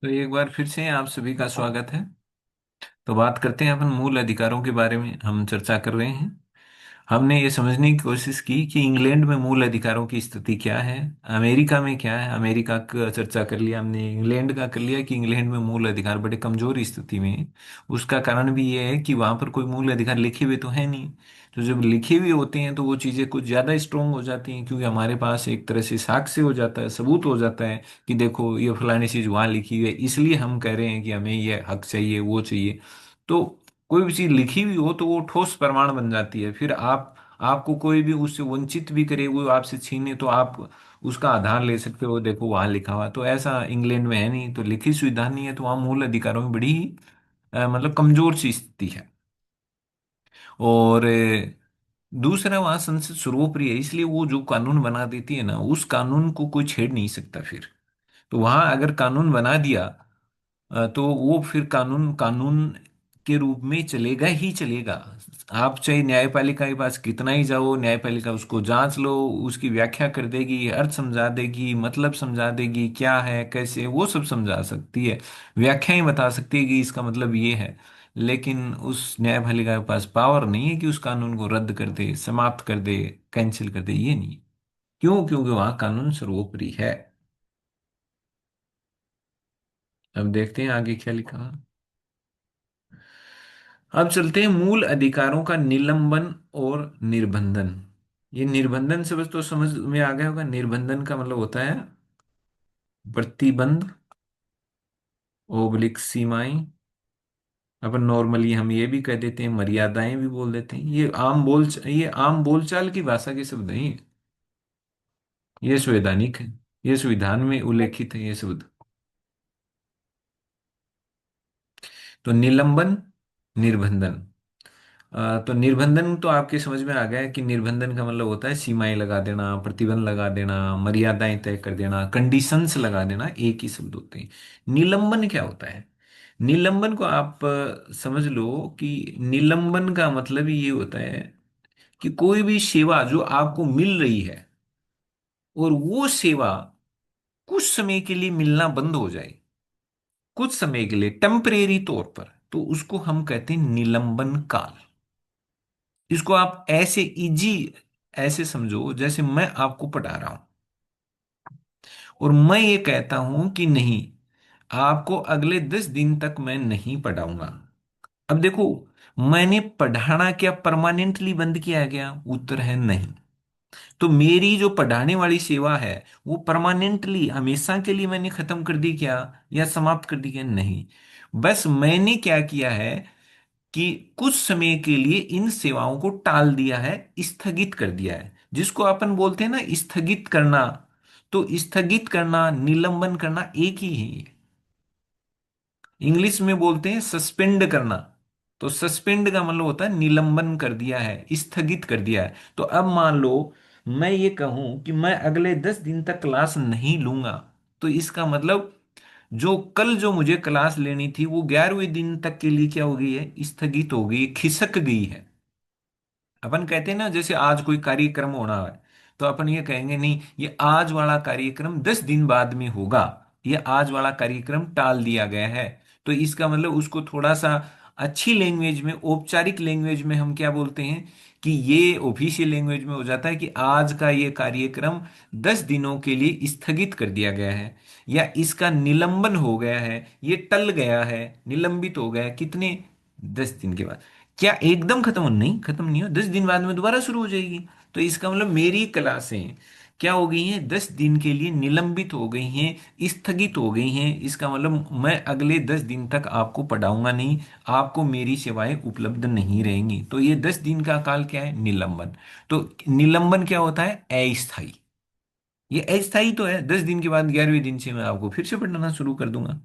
तो एक बार फिर से आप सभी का स्वागत है। तो बात करते हैं अपन मूल अधिकारों के बारे में। हम चर्चा कर रहे हैं। हमने ये समझने की कोशिश की कि इंग्लैंड में मूल अधिकारों की स्थिति क्या है, अमेरिका में क्या है। अमेरिका का चर्चा कर लिया हमने, इंग्लैंड का कर लिया कि इंग्लैंड में मूल अधिकार बड़े कमजोर स्थिति में है। उसका कारण भी ये है कि वहां पर कोई मूल अधिकार लिखे हुए तो है नहीं। तो जब लिखे हुए होते हैं तो वो चीजें कुछ ज्यादा स्ट्रोंग हो जाती हैं, क्योंकि हमारे पास एक तरह से साक्ष्य हो जाता है, सबूत हो जाता है कि देखो ये फलानी चीज वहां लिखी हुई है, इसलिए हम कह रहे हैं कि हमें ये हक चाहिए, वो चाहिए। तो कोई भी चीज लिखी हुई हो तो वो ठोस प्रमाण बन जाती है। फिर आपको कोई भी उससे वंचित भी करे, वो आपसे छीने, तो आप उसका आधार ले सकते हो, देखो वहां लिखा हुआ। तो ऐसा इंग्लैंड में है नहीं, तो लिखित सुविधा नहीं है, तो वहाँ मूल अधिकारों में बड़ी ही मतलब कमजोर सी स्थिति है। और दूसरा, वहाँ संसद सर्वोपरि है, इसलिए वो जो कानून बना देती है ना, उस कानून को कोई छेड़ नहीं सकता फिर। तो वहां अगर कानून बना दिया तो वो फिर कानून कानून के रूप में चलेगा ही चलेगा। आप चाहे न्यायपालिका के पास कितना ही जाओ, न्यायपालिका उसको जांच लो, उसकी व्याख्या कर देगी, अर्थ समझा देगी, मतलब समझा देगी, क्या है कैसे वो सब समझा सकती है। व्याख्याएं बता सकती है कि इसका मतलब ये है। लेकिन उस न्यायपालिका के पास पावर नहीं है कि उस कानून को रद्द कर दे, समाप्त कर दे, कैंसिल कर दे, ये नहीं। क्यों? क्योंकि वहां कानून सर्वोपरि है। अब देखते हैं आगे क्या लिखा। अब चलते हैं मूल अधिकारों का निलंबन और निर्बंधन। ये निर्बंधन से बस तो समझ में आ गया होगा। निर्बंधन का मतलब होता है प्रतिबंध, ओब्लिक सीमाएं। अपन नॉर्मली हम ये भी कह देते हैं, मर्यादाएं भी बोल देते हैं। ये आम बोलचाल की भाषा के शब्द हैं ये संवैधानिक है। ये संविधान में उल्लेखित है ये शब्द। तो निलंबन, निर्बंधन। तो निर्बंधन तो आपके समझ में आ गया है कि निर्बंधन का मतलब होता है सीमाएं लगा देना, प्रतिबंध लगा देना, मर्यादाएं तय कर देना, कंडीशंस लगा देना, एक ही शब्द होते हैं। निलंबन क्या होता है? निलंबन को आप समझ लो कि निलंबन का मतलब ही ये होता है कि कोई भी सेवा जो आपको मिल रही है और वो सेवा कुछ समय के लिए मिलना बंद हो जाए, कुछ समय के लिए टेम्परेरी तौर पर, तो उसको हम कहते हैं निलंबन काल। इसको आप ऐसे इजी ऐसे समझो जैसे मैं आपको पढ़ा रहा हूं और मैं ये कहता हूं कि नहीं, आपको अगले 10 दिन तक मैं नहीं पढ़ाऊंगा। अब देखो, मैंने पढ़ाना क्या परमानेंटली बंद किया है क्या? उत्तर है नहीं। तो मेरी जो पढ़ाने वाली सेवा है वो परमानेंटली हमेशा के लिए मैंने खत्म कर दी क्या, या समाप्त कर दी क्या? नहीं। बस मैंने क्या किया है कि कुछ समय के लिए इन सेवाओं को टाल दिया है, स्थगित कर दिया है, जिसको अपन बोलते हैं ना स्थगित करना। तो स्थगित करना, निलंबन करना एक ही है। इंग्लिश में बोलते हैं सस्पेंड करना। तो सस्पेंड का मतलब होता है निलंबन कर दिया है, स्थगित कर दिया है। तो अब मान लो मैं ये कहूं कि मैं अगले 10 दिन तक क्लास नहीं लूंगा, तो इसका मतलब जो मुझे क्लास लेनी थी वो 11वें दिन तक के लिए क्या हो गई है? स्थगित हो गई, खिसक गई है। अपन कहते हैं ना, जैसे आज कोई कार्यक्रम होना है तो अपन ये कहेंगे नहीं, ये आज वाला कार्यक्रम 10 दिन बाद में होगा, ये आज वाला कार्यक्रम टाल दिया गया है। तो इसका मतलब उसको थोड़ा सा अच्छी लैंग्वेज में, औपचारिक लैंग्वेज में हम क्या बोलते हैं कि ये ऑफिशियल लैंग्वेज में हो जाता है कि आज का ये कार्यक्रम 10 दिनों के लिए स्थगित कर दिया गया है, या इसका निलंबन हो गया है, ये टल गया है, निलंबित हो गया। कितने? 10 दिन के बाद। क्या एकदम खत्म हो? नहीं, खत्म नहीं हो, 10 दिन बाद में दोबारा शुरू हो जाएगी। तो इसका मतलब मेरी क्लासें क्या हो गई हैं? 10 दिन के लिए निलंबित हो गई हैं, स्थगित हो गई हैं। इसका मतलब मैं अगले 10 दिन तक आपको पढ़ाऊंगा नहीं, आपको मेरी सेवाएं उपलब्ध नहीं रहेंगी। तो ये 10 दिन का काल क्या है? निलंबन। तो निलंबन क्या होता है? अस्थाई। ये अस्थाई तो है, 10 दिन के बाद 11वें दिन से मैं आपको फिर से पढ़ाना शुरू कर दूंगा।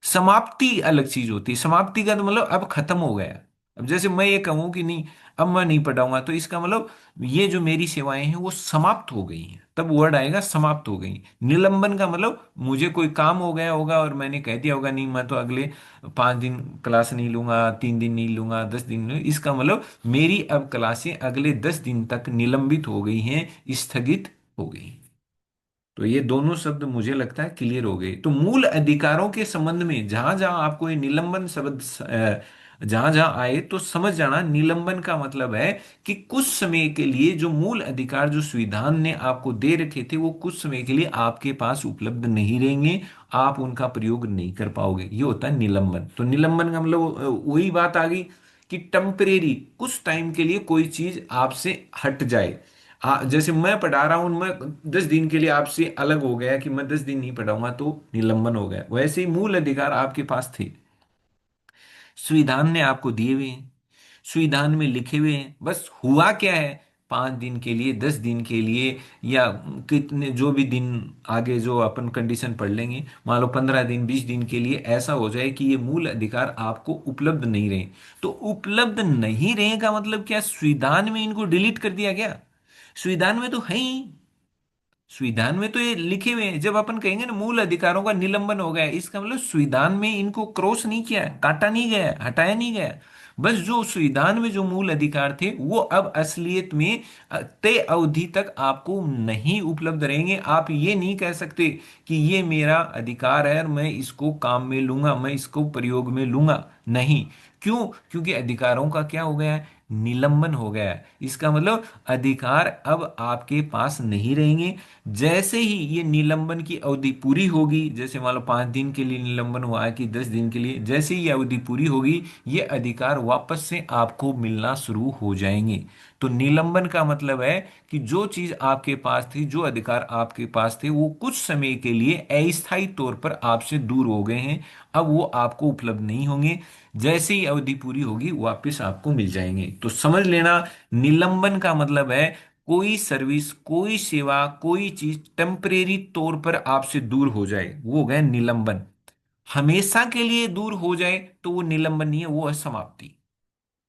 समाप्ति अलग चीज होती है। समाप्ति का तो मतलब अब खत्म हो गया। अब जैसे मैं ये कहूं कि नहीं, अब मैं नहीं पढ़ाऊंगा, तो इसका मतलब ये जो मेरी सेवाएं हैं वो समाप्त हो गई हैं, तब वर्ड आएगा समाप्त हो गई। निलंबन का मतलब मुझे कोई काम हो गया होगा और मैंने कह दिया होगा नहीं, मैं तो अगले 5 दिन क्लास नहीं लूंगा, 3 दिन नहीं लूंगा, 10 दिन नहीं। इसका मतलब मेरी अब क्लासें अगले 10 दिन तक निलंबित हो गई हैं, स्थगित हो गई। तो ये दोनों शब्द मुझे लगता है क्लियर हो गए। तो मूल अधिकारों के संबंध में जहां जहां आपको ये निलंबन शब्द जहां जहां आए तो समझ जाना, निलंबन का मतलब है कि कुछ समय के लिए जो मूल अधिकार जो संविधान ने आपको दे रखे थे वो कुछ समय के लिए आपके पास उपलब्ध नहीं रहेंगे, आप उनका प्रयोग नहीं कर पाओगे, ये होता है निलंबन। तो निलंबन का मतलब वही बात आ गई कि टेम्परेरी, कुछ टाइम के लिए कोई चीज आपसे हट जाए। जैसे मैं पढ़ा रहा हूं, मैं 10 दिन के लिए आपसे अलग हो गया कि मैं 10 दिन नहीं पढ़ाऊंगा तो निलंबन हो गया। वैसे ही मूल अधिकार आपके पास थे, संविधान ने आपको दिए हुए हैं, संविधान में लिखे हुए हैं, बस हुआ क्या है, 5 दिन के लिए, 10 दिन के लिए, या कितने जो भी दिन आगे जो अपन कंडीशन पढ़ लेंगे, मान लो 15 दिन, 20 दिन के लिए ऐसा हो जाए कि ये मूल अधिकार आपको उपलब्ध नहीं रहे। तो उपलब्ध नहीं रहे का मतलब क्या, संविधान में इनको डिलीट कर दिया गया? संविधान में तो है ही, संविधान में तो ये लिखे हुए हैं। जब अपन कहेंगे ना मूल अधिकारों का निलंबन हो गया है, इसका मतलब संविधान में इनको क्रॉस नहीं किया है, काटा नहीं गया है, हटाया नहीं गया है। बस जो संविधान में जो मूल अधिकार थे वो अब असलियत में तय अवधि तक आपको नहीं उपलब्ध रहेंगे। आप ये नहीं कह सकते कि ये मेरा अधिकार है और मैं इसको काम में लूंगा, मैं इसको प्रयोग में लूंगा, नहीं। क्यों? क्योंकि अधिकारों का क्या हो गया है, निलंबन हो गया है। इसका मतलब अधिकार अब आपके पास नहीं रहेंगे। जैसे ही ये निलंबन की अवधि पूरी होगी, जैसे मान लो 5 दिन के लिए निलंबन हुआ है कि 10 दिन के लिए, जैसे ही ये अवधि पूरी होगी ये अधिकार वापस से आपको मिलना शुरू हो जाएंगे। तो निलंबन का मतलब है कि जो चीज आपके पास थी, जो अधिकार आपके पास थे, वो कुछ समय के लिए अस्थायी तौर पर आपसे दूर हो गए हैं, अब वो आपको उपलब्ध नहीं होंगे। जैसे ही अवधि पूरी होगी वापस आपको मिल जाएंगे। तो समझ लेना, निलंबन का मतलब है कोई सर्विस, कोई सेवा, कोई चीज टेम्परेरी तौर पर आपसे दूर हो जाए, वो हो गया निलंबन। हमेशा के लिए दूर हो जाए तो वो निलंबन नहीं है, वो है समाप्ति।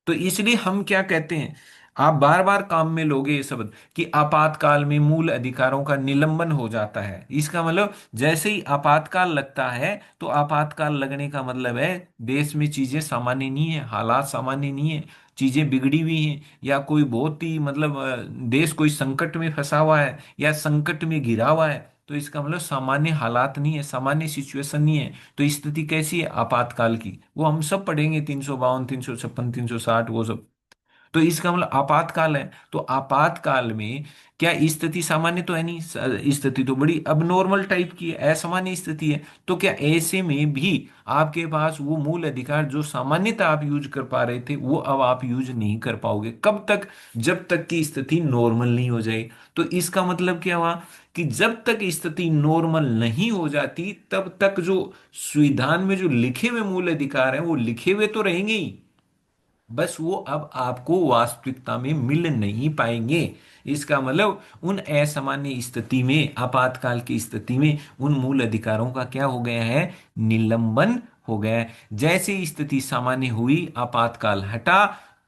तो इसलिए हम क्या कहते हैं, आप बार बार काम में लोगे ये शब्द कि आपातकाल में मूल अधिकारों का निलंबन हो जाता है। इसका मतलब जैसे ही आपातकाल लगता है, तो आपातकाल लगने का मतलब है देश में चीजें सामान्य नहीं है, हालात सामान्य नहीं है, चीजें बिगड़ी हुई हैं, या कोई बहुत ही मतलब देश कोई संकट में फंसा हुआ है या संकट में घिरा हुआ है। तो इसका मतलब सामान्य हालात नहीं है, सामान्य सिचुएशन नहीं है। तो स्थिति कैसी है आपातकाल की, वो हम सब पढ़ेंगे, 352, 356, 360, वो सब। तो इसका मतलब आपातकाल है। तो आपातकाल में क्या स्थिति सामान्य तो है नहीं, स्थिति तो बड़ी अब नॉर्मल टाइप की है, असामान्य स्थिति है। तो क्या ऐसे में भी आपके पास वो मूल अधिकार जो सामान्यतः आप यूज कर पा रहे थे वो अब आप यूज नहीं कर पाओगे। कब तक? जब तक कि स्थिति नॉर्मल नहीं हो जाए। तो इसका मतलब क्या हुआ कि जब तक स्थिति नॉर्मल नहीं हो जाती तब तक जो संविधान में जो लिखे हुए मूल अधिकार हैं वो लिखे हुए तो रहेंगे ही, बस वो अब आपको वास्तविकता में मिल नहीं पाएंगे। इसका मतलब उन असामान्य स्थिति में, आपातकाल की स्थिति में उन मूल अधिकारों का क्या हो गया है, निलंबन हो गया है। जैसे ही स्थिति सामान्य हुई, आपातकाल हटा,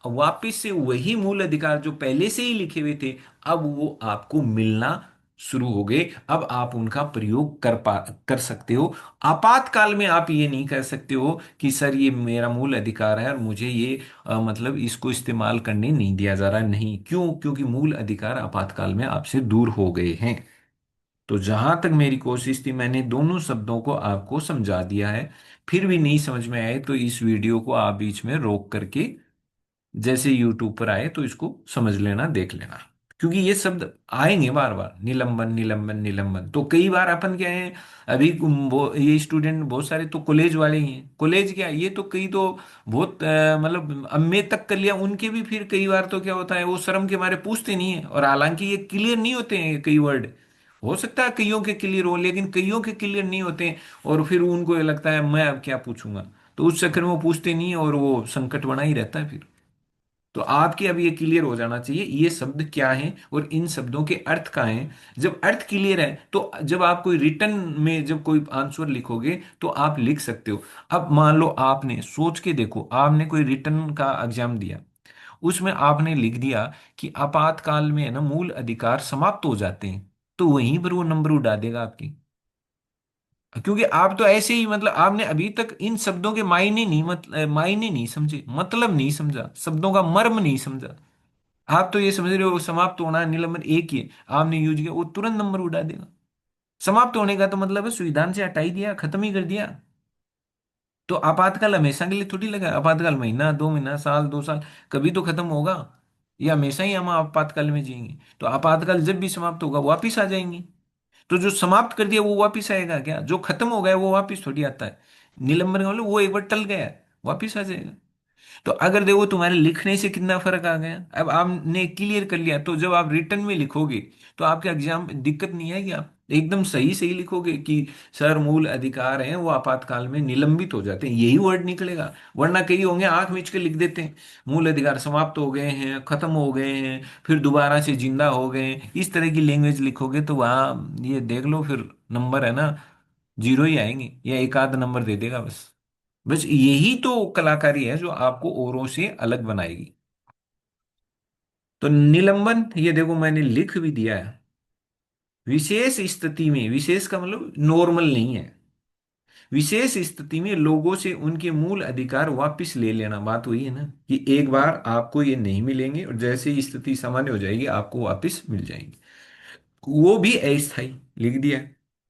वापिस से वही मूल अधिकार जो पहले से ही लिखे हुए थे अब वो आपको मिलना शुरू हो गए। अब आप उनका प्रयोग कर सकते हो। आपातकाल में आप ये नहीं कर सकते हो कि सर ये मेरा मूल अधिकार है और मुझे ये मतलब इसको इस्तेमाल करने नहीं दिया जा रहा है। नहीं, क्यों? क्योंकि मूल अधिकार आपातकाल में आपसे दूर हो गए हैं। तो जहां तक मेरी कोशिश थी मैंने दोनों शब्दों को आपको समझा दिया है। फिर भी नहीं समझ में आए तो इस वीडियो को आप बीच में रोक करके जैसे यूट्यूब पर आए तो इसको समझ लेना, देख लेना। क्योंकि ये शब्द आएंगे बार बार, निलंबन निलंबन निलंबन। तो कई बार अपन क्या है, अभी वो ये स्टूडेंट बहुत सारे तो कॉलेज वाले ही हैं, कॉलेज क्या ये तो कई तो बहुत मतलब एमए तक कर लिया, उनके भी फिर कई बार तो क्या होता है वो शर्म के मारे पूछते नहीं है। और हालांकि ये क्लियर नहीं होते हैं कई वर्ड, हो सकता है कईयों के क्लियर हो लेकिन कईयों के क्लियर नहीं होते हैं। और फिर उनको ये लगता है मैं अब क्या पूछूंगा, तो उस चक्कर में वो पूछते नहीं है और वो संकट बना ही रहता है फिर। तो आपके अब ये क्लियर हो जाना चाहिए ये शब्द क्या है और इन शब्दों के अर्थ क्या हैं। जब अर्थ क्लियर है तो जब आप कोई रिटर्न में जब कोई आंसर लिखोगे तो आप लिख सकते हो। अब मान लो आपने सोच के देखो, आपने कोई रिटर्न का एग्जाम दिया, उसमें आपने लिख दिया कि आपातकाल में है ना मूल अधिकार समाप्त हो जाते हैं, तो वहीं पर वो नंबर उड़ा देगा आपकी। क्योंकि आप तो ऐसे ही मतलब आपने अभी तक इन शब्दों के मायने नहीं मायने नहीं समझे, मतलब नहीं समझा, शब्दों का मर्म नहीं समझा। आप तो ये समझ रहे हो समाप्त होना निलंबन एक ही है, आपने यूज किया वो तुरंत नंबर उड़ा देगा। समाप्त होने का तो मतलब है संविधान से हटा ही दिया, खत्म ही कर दिया। तो आपातकाल हमेशा के लिए थोड़ी लगा, आपातकाल महीना, 2 महीना, साल, 2 साल, कभी तो खत्म होगा। या हमेशा ही हम आपातकाल में जिएंगे? तो आपातकाल जब भी समाप्त होगा वापिस आ जाएंगे। तो जो समाप्त कर दिया वो वापिस आएगा क्या? जो खत्म हो गया वो वापिस थोड़ी आता है। निलंबन का मतलब वो एक बार टल गया है, वापिस आ जाएगा। तो अगर देखो तुम्हारे लिखने से कितना फर्क आ गया, अब आपने क्लियर कर लिया, तो जब आप रिटर्न में लिखोगे तो आपके एग्जाम में दिक्कत नहीं आएगी, आप एकदम सही सही लिखोगे कि सर मूल अधिकार हैं वो आपातकाल में निलंबित हो जाते हैं, यही वर्ड निकलेगा। वरना कई होंगे आंख मीच के लिख देते हैं मूल अधिकार समाप्त हो गए हैं, खत्म हो गए हैं, फिर दोबारा से जिंदा हो गए हैं। इस तरह की लैंग्वेज लिखोगे तो वहाँ ये देख लो फिर नंबर है ना, जीरो ही आएंगे या एक आध नंबर दे देगा बस। बस यही तो कलाकारी है जो आपको औरों से अलग बनाएगी। तो निलंबन ये देखो मैंने लिख भी दिया है। विशेष स्थिति में, विशेष का मतलब नॉर्मल नहीं है, विशेष स्थिति में लोगों से उनके मूल अधिकार वापस ले लेना। बात वही है ना कि एक बार आपको ये नहीं मिलेंगे और जैसे ही स्थिति सामान्य हो जाएगी आपको वापस मिल जाएंगे। वो भी अस्थाई लिख दिया।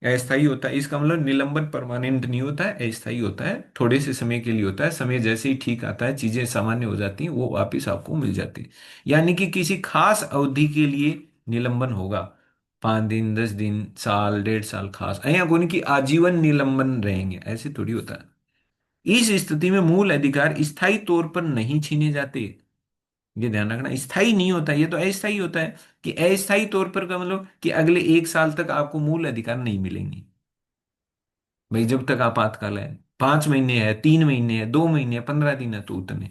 अस्थाई होता है इसका मतलब निलंबन परमानेंट नहीं होता है, अस्थाई होता है, थोड़े से समय के लिए होता है। समय जैसे ही ठीक आता है चीजें सामान्य हो जाती हैं वो वापिस आपको मिल जाती है। यानी कि किसी खास अवधि के लिए निलंबन होगा, 5 दिन, 10 दिन, साल, 1.5 साल, खास यहाँ कोई नहीं कि आजीवन निलंबन रहेंगे, ऐसे थोड़ी होता है। इस स्थिति में मूल अधिकार स्थायी तौर पर नहीं छीने जाते। ये ध्यान रखना, स्थायी नहीं होता, ये तो अस्थायी होता है। कि अस्थायी तौर पर का मतलब कि अगले 1 साल तक आपको मूल अधिकार नहीं मिलेंगे। भाई जब तक आपातकाल है, 5 महीने है, 3 महीने है, 2 महीने है, 15 दिन है, तो उतने।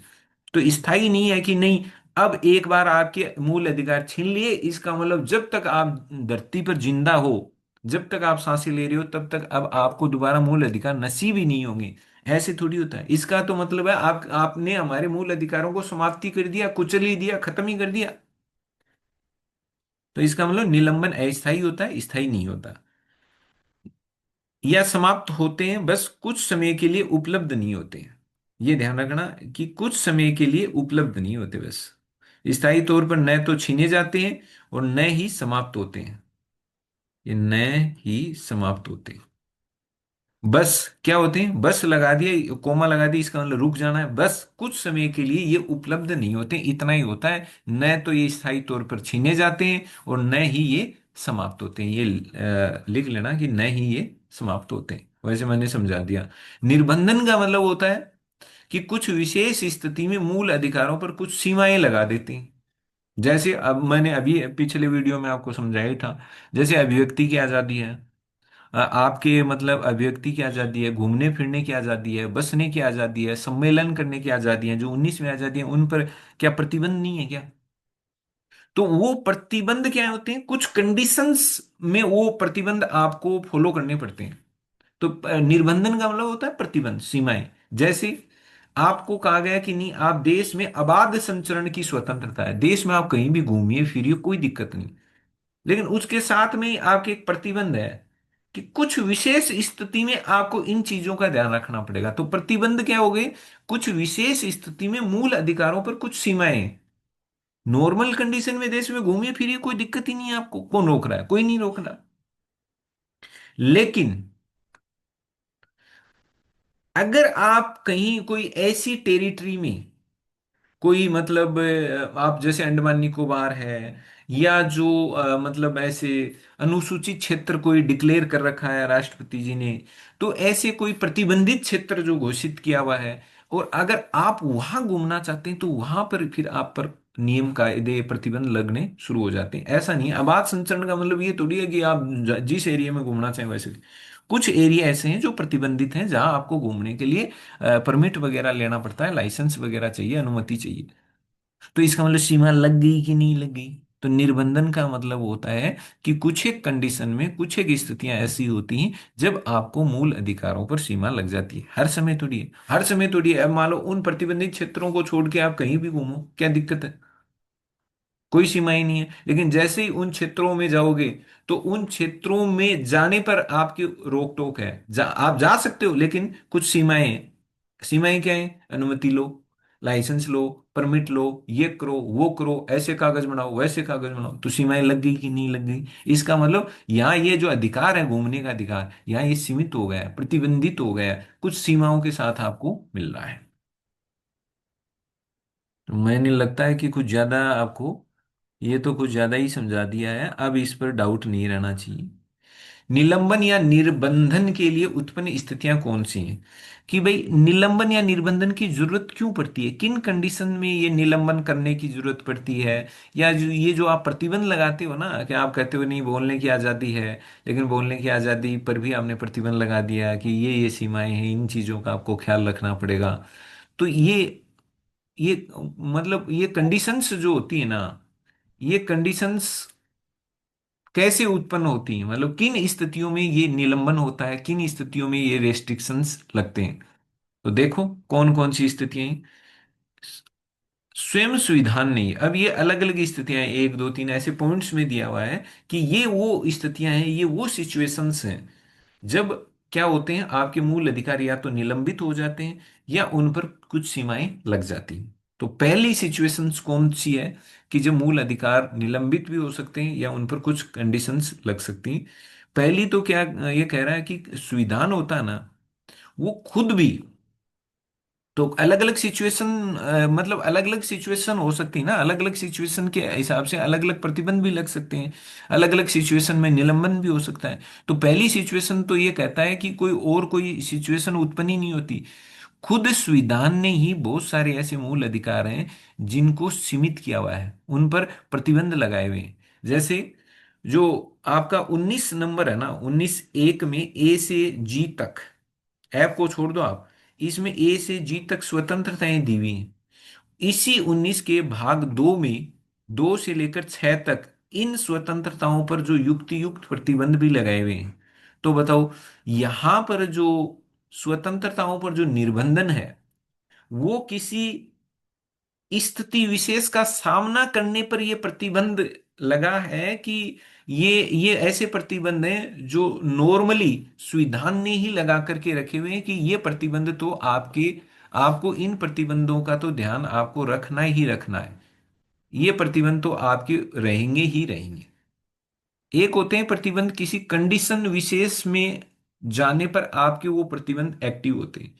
तो स्थायी नहीं है कि नहीं अब एक बार आपके मूल अधिकार छीन लिए, इसका मतलब जब तक आप धरती पर जिंदा हो, जब तक आप सांसें ले रहे हो तब तक अब आपको दोबारा मूल अधिकार नसीब ही नहीं होंगे। ऐसे थोड़ी होता है। इसका तो मतलब है आप आपने हमारे मूल अधिकारों को समाप्ति कर दिया, कुचल ही दिया, खत्म ही कर दिया। तो इसका मतलब निलंबन अस्थायी होता है, स्थायी नहीं होता। या समाप्त होते हैं बस कुछ समय के लिए, उपलब्ध नहीं होते हैं। ये ध्यान रखना कि कुछ समय के लिए उपलब्ध नहीं होते बस। स्थायी तौर पर न तो छीने जाते हैं और न ही समाप्त होते हैं। ये न ही समाप्त होते हैं। बस क्या होते हैं, बस लगा दिया, कोमा लगा दिया, इसका मतलब रुक जाना है। बस कुछ समय के लिए ये उपलब्ध नहीं होते, इतना ही होता है। न तो ये स्थायी तौर पर छीने जाते हैं और न ही ये समाप्त होते हैं। ये लिख लेना कि न ही ये समाप्त होते हैं। वैसे मैंने समझा दिया। निर्बंधन का मतलब होता है कि कुछ विशेष स्थिति में मूल अधिकारों पर कुछ सीमाएं लगा देते हैं। जैसे अब मैंने अभी पिछले वीडियो में आपको समझाया था, जैसे अभिव्यक्ति की आजादी है, आपके मतलब अभिव्यक्ति की आजादी है, घूमने फिरने की आजादी है, बसने की आजादी है, सम्मेलन करने की आजादी है, जो 19वीं आजादी है, उन पर क्या प्रतिबंध नहीं है क्या? तो वो प्रतिबंध क्या होते हैं, कुछ कंडीशंस में वो प्रतिबंध आपको फॉलो करने पड़ते हैं। तो निर्बंधन का मतलब होता है प्रतिबंध, सीमाएं। जैसे आपको कहा गया कि नहीं, आप देश में अबाध संचरण की स्वतंत्रता है, देश में आप कहीं भी घूमिए फिरिए कोई दिक्कत नहीं। लेकिन उसके साथ में आपके एक प्रतिबंध है कि कुछ विशेष स्थिति में आपको इन चीजों का ध्यान रखना पड़ेगा। तो प्रतिबंध क्या हो गए, कुछ विशेष स्थिति में मूल अधिकारों पर कुछ सीमाएं। नॉर्मल कंडीशन में देश में घूमिए फिरिए कोई दिक्कत ही नहीं है, आपको कौन रोक रहा है? कोई नहीं रोक रहा। लेकिन अगर आप कहीं कोई ऐसी टेरिटरी में, कोई मतलब आप जैसे अंडमान निकोबार है, या जो मतलब ऐसे अनुसूचित क्षेत्र कोई डिक्लेयर कर रखा है राष्ट्रपति जी ने, तो ऐसे कोई प्रतिबंधित क्षेत्र जो घोषित किया हुआ है, और अगर आप वहां घूमना चाहते हैं तो वहां पर फिर आप पर नियम कायदे प्रतिबंध लगने शुरू हो जाते हैं। ऐसा नहीं है, आबाद संचरण का मतलब ये थोड़ी है कि आप जिस एरिया में घूमना चाहें वैसे। कुछ एरिया ऐसे हैं जो प्रतिबंधित हैं जहां आपको घूमने के लिए परमिट वगैरह लेना पड़ता है, लाइसेंस वगैरह चाहिए, अनुमति चाहिए। तो इसका मतलब सीमा लग गई कि नहीं लग गई? तो निर्बंधन का मतलब होता है कि कुछ एक कंडीशन में कुछ एक स्थितियां ऐसी होती हैं जब आपको मूल अधिकारों पर सीमा लग जाती है। हर समय थोड़ी है, हर समय थोड़ी है। अब मान लो उन प्रतिबंधित क्षेत्रों को छोड़ के आप कहीं भी घूमो, क्या दिक्कत है? कोई सीमा ही नहीं है। लेकिन जैसे ही उन क्षेत्रों में जाओगे तो उन क्षेत्रों में जाने पर आपकी रोक टोक है। आप जा सकते हो लेकिन कुछ सीमाएं हैं। सीमाएं क्या है? अनुमति लो, लाइसेंस लो, परमिट लो, ये करो वो करो, ऐसे कागज बनाओ वैसे कागज बनाओ, तो सीमाएं लग गई कि नहीं लग गई? इसका मतलब यहाँ ये जो अधिकार है, घूमने का अधिकार, यहाँ ये सीमित हो गया है, प्रतिबंधित हो गया है, कुछ सीमाओं के साथ आपको मिल रहा है। तो मैंने लगता है कि कुछ ज्यादा आपको, ये तो कुछ ज्यादा ही समझा दिया है, अब इस पर डाउट नहीं रहना चाहिए। निलंबन या निर्बंधन के लिए उत्पन्न स्थितियां कौन सी हैं? कि भाई निलंबन या निर्बंधन की जरूरत क्यों पड़ती है, किन कंडीशन में ये निलंबन करने की जरूरत पड़ती है? या ये जो आप प्रतिबंध लगाते हो ना, कि आप कहते हो नहीं बोलने की आजादी है, लेकिन बोलने की आजादी पर भी आपने प्रतिबंध लगा दिया कि ये सीमाएं हैं, इन चीजों का आपको ख्याल रखना पड़ेगा। तो ये मतलब ये कंडीशंस जो होती है ना, ये कंडीशंस कैसे उत्पन्न होती हैं, मतलब किन स्थितियों में ये निलंबन होता है, किन स्थितियों में ये रेस्ट्रिक्शंस लगते हैं? तो देखो कौन कौन सी स्थितियां हैं। स्वयं संविधान नहीं, अब ये अलग अलग स्थितियां हैं, एक दो तीन ऐसे पॉइंट्स में दिया हुआ है कि ये वो स्थितियां हैं, ये वो सिचुएशंस हैं जब क्या होते हैं, आपके मूल अधिकार या तो निलंबित हो जाते हैं या उन पर कुछ सीमाएं लग जाती हैं। तो पहली सिचुएशंस कौन सी है कि जब मूल अधिकार निलंबित भी हो सकते हैं या उन पर कुछ कंडीशंस लग सकती हैं? पहली तो क्या ये कह रहा है कि संविधान होता है ना, वो खुद भी, तो अलग अलग सिचुएशन, मतलब अलग अलग सिचुएशन हो सकती है ना, अलग अलग सिचुएशन के हिसाब से अलग अलग प्रतिबंध भी लग सकते हैं, अलग अलग सिचुएशन में निलंबन भी हो सकता है। तो पहली सिचुएशन तो ये कहता है कि कोई और कोई सिचुएशन उत्पन्न ही नहीं होती, खुद संविधान ने ही बहुत सारे ऐसे मूल अधिकार हैं जिनको सीमित किया हुआ है, उन पर प्रतिबंध लगाए हुए हैं। जैसे जो आपका 19 नंबर है ना, 19(1) में ए से जी तक, ऐप को छोड़ दो आप, इसमें ए से जी तक स्वतंत्रताएं दी हुई हैं। इसी 19 के भाग 2 में 2 से लेकर 6 तक इन स्वतंत्रताओं पर जो युक्ति युक्त प्रतिबंध भी लगाए हुए हैं। तो बताओ, यहां पर जो स्वतंत्रताओं पर जो निर्बंधन है, वो किसी स्थिति विशेष का सामना करने पर ये प्रतिबंध लगा है, कि ये ऐसे प्रतिबंध हैं जो नॉर्मली संविधान ने ही लगा करके रखे हुए हैं, कि ये प्रतिबंध तो आपके, आपको इन प्रतिबंधों का तो ध्यान आपको रखना ही रखना है, ये प्रतिबंध तो आपके रहेंगे ही रहेंगे। एक होते हैं प्रतिबंध किसी कंडीशन विशेष में जाने पर आपके वो प्रतिबंध एक्टिव होते हैं,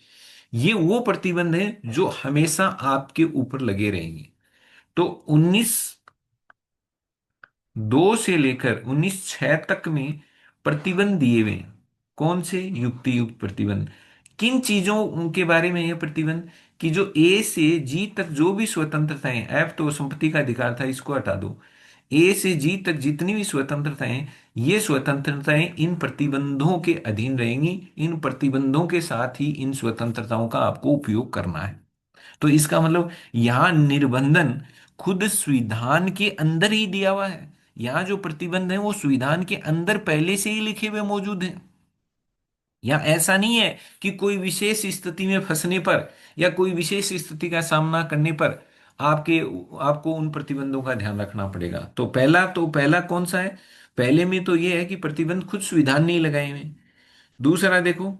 ये वो प्रतिबंध हैं जो हमेशा आपके ऊपर लगे रहेंगे। तो 19(2) से लेकर 19(6) तक में प्रतिबंध दिए हुए हैं। कौन से? युक्ति युक्त प्रतिबंध। किन चीजों के बारे में यह प्रतिबंध? कि जो ए से जी तक जो भी स्वतंत्रताएं, एफ तो संपत्ति का अधिकार था, इसको हटा दो, ए से जी तक जितनी भी स्वतंत्रताएं, ये स्वतंत्रताएं इन प्रतिबंधों के अधीन रहेंगी, इन प्रतिबंधों के साथ ही इन स्वतंत्रताओं का आपको उपयोग करना है। तो इसका मतलब यहां निर्बंधन खुद संविधान के अंदर ही दिया हुआ है, यहाँ जो प्रतिबंध है वो संविधान के अंदर पहले से ही लिखे हुए मौजूद हैं। यहाँ ऐसा नहीं है कि कोई विशेष स्थिति में फंसने पर या कोई विशेष स्थिति का सामना करने पर आपके आपको उन प्रतिबंधों का ध्यान रखना पड़ेगा। तो पहला कौन सा है? पहले में तो ये है कि प्रतिबंध खुद संविधान नहीं लगाए हुए। दूसरा देखो,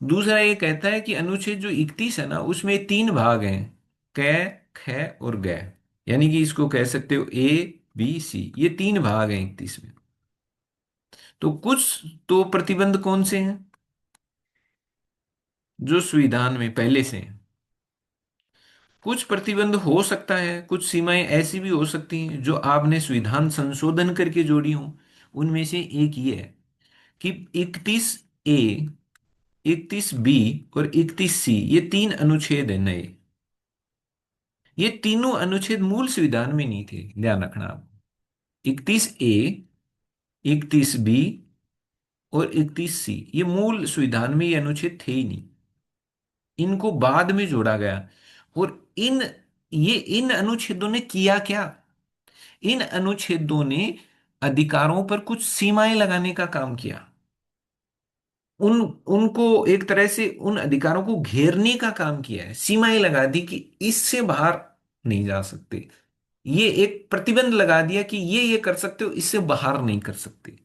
दूसरा ये कहता है कि अनुच्छेद जो 31 है ना, उसमें 3 भाग हैं, क, ख और ग, यानी कि इसको कह सकते हो ए बी सी, ये 3 भाग हैं 31 में। तो कुछ तो प्रतिबंध कौन से हैं जो संविधान में पहले से हैं, कुछ प्रतिबंध हो सकता है, कुछ सीमाएं ऐसी भी हो सकती हैं जो आपने संविधान संशोधन करके जोड़ी हो। उनमें से एक ये है कि 31(a), 31(b) और 31(c), ये 3 अनुच्छेद है नए। ये तीनों अनुच्छेद मूल संविधान में नहीं थे, ध्यान रखना आप। 31(a), 31(b) और 31(c), ये मूल संविधान में ये अनुच्छेद थे ही नहीं, इनको बाद में जोड़ा गया। और इन अनुच्छेदों ने किया क्या? इन अनुच्छेदों ने अधिकारों पर कुछ सीमाएं लगाने का काम किया, उन उनको एक तरह से उन अधिकारों को घेरने का काम किया है, सीमाएं लगा दी कि इससे बाहर नहीं जा सकते, ये एक प्रतिबंध लगा दिया कि ये कर सकते हो, इससे बाहर नहीं कर सकते।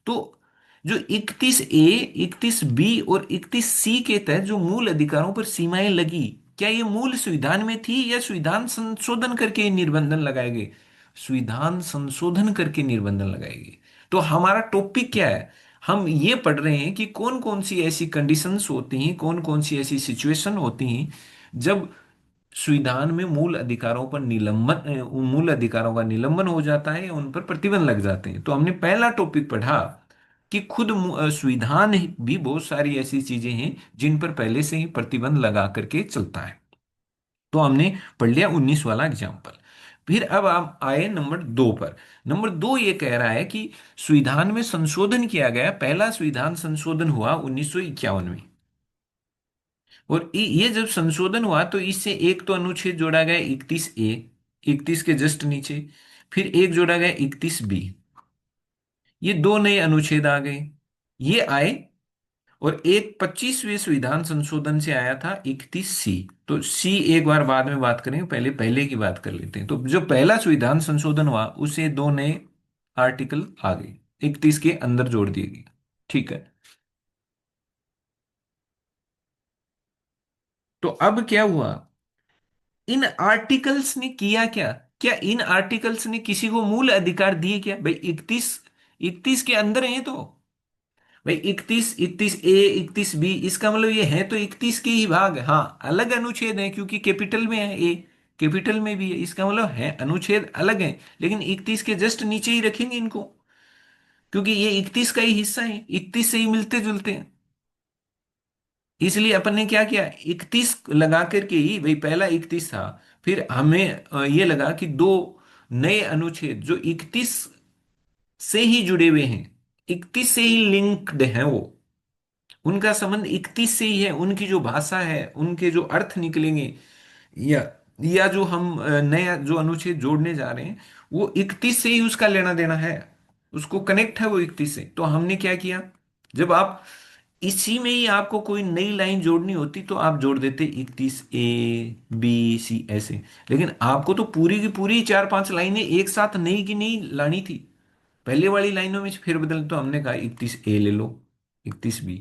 तो जो 31A, 31B और 31C के तहत जो मूल अधिकारों पर सीमाएं लगी, क्या ये मूल संविधान में थी या संविधान संशोधन करके ये निर्बंधन लगाए गए? संविधान संशोधन करके निर्बंधन लगाए गए। तो हमारा टॉपिक क्या है? हम ये पढ़ रहे हैं कि कौन कौन सी ऐसी कंडीशंस होती हैं, कौन कौन सी ऐसी सिचुएशन होती हैं जब संविधान में मूल अधिकारों पर निलंबन, मूल अधिकारों का निलंबन हो जाता है या उन पर प्रतिबंध लग जाते हैं। तो हमने पहला टॉपिक पढ़ा कि खुद संविधान भी बहुत सारी ऐसी चीजें हैं जिन पर पहले से ही प्रतिबंध लगा करके चलता है। तो हमने पढ़ लिया 19 वाला एग्जाम्पल। फिर अब आप आए नंबर 2 पर। नंबर 2 ये कह रहा है कि संविधान में संशोधन किया गया, पहला संविधान संशोधन हुआ 1951 में। और ये जब संशोधन हुआ तो इससे एक तो अनुच्छेद जोड़ा गया 31A, 31 के जस्ट नीचे। फिर एक जोड़ा गया 31B। ये दो नए अनुच्छेद आ गए, ये आए। और एक 25वें संविधान संशोधन से आया था 31C। तो सी एक बार बाद में बात करेंगे, पहले पहले की बात कर लेते हैं। तो जो पहला संविधान संशोधन हुआ उसे दो नए आर्टिकल आ गए, 31 के अंदर जोड़ दिए गए। ठीक है। तो अब क्या हुआ, इन आर्टिकल्स ने किया क्या? क्या इन आर्टिकल्स ने किसी को मूल अधिकार दिए क्या? भाई 31, 31 के अंदर है तो। भाई 31, 31A, 31B, इसका मतलब ये है तो 31 के ही भाग है। हाँ, अलग अनुच्छेद है क्योंकि कैपिटल में है ए, कैपिटल में भी है, इसका मतलब है अनुच्छेद अलग है, लेकिन 31 के जस्ट नीचे ही रखेंगे इनको, क्योंकि ये 31 का ही हिस्सा है, 31 से ही मिलते जुलते हैं। इसलिए अपन ने क्या किया, 31 लगा करके ही, भाई पहला 31 था, फिर हमें ये लगा कि दो नए अनुच्छेद जो 31 से ही जुड़े हुए हैं, 31 से ही लिंक्ड हैं वो, उनका संबंध 31 से ही है, उनकी जो भाषा है, उनके जो अर्थ निकलेंगे, या जो हम नया जो अनुच्छेद जोड़ने जा रहे हैं वो 31 से ही उसका लेना देना है, उसको कनेक्ट है वो 31 से। तो हमने क्या किया, जब आप इसी में ही आपको कोई नई लाइन जोड़नी होती तो आप जोड़ देते 31A, B, C ऐसे। लेकिन आपको तो पूरी की पूरी चार पांच लाइनें एक साथ नई की नई लानी थी, पहले वाली लाइनों में फिर बदल, तो हमने कहा 31A ले लो, 31B।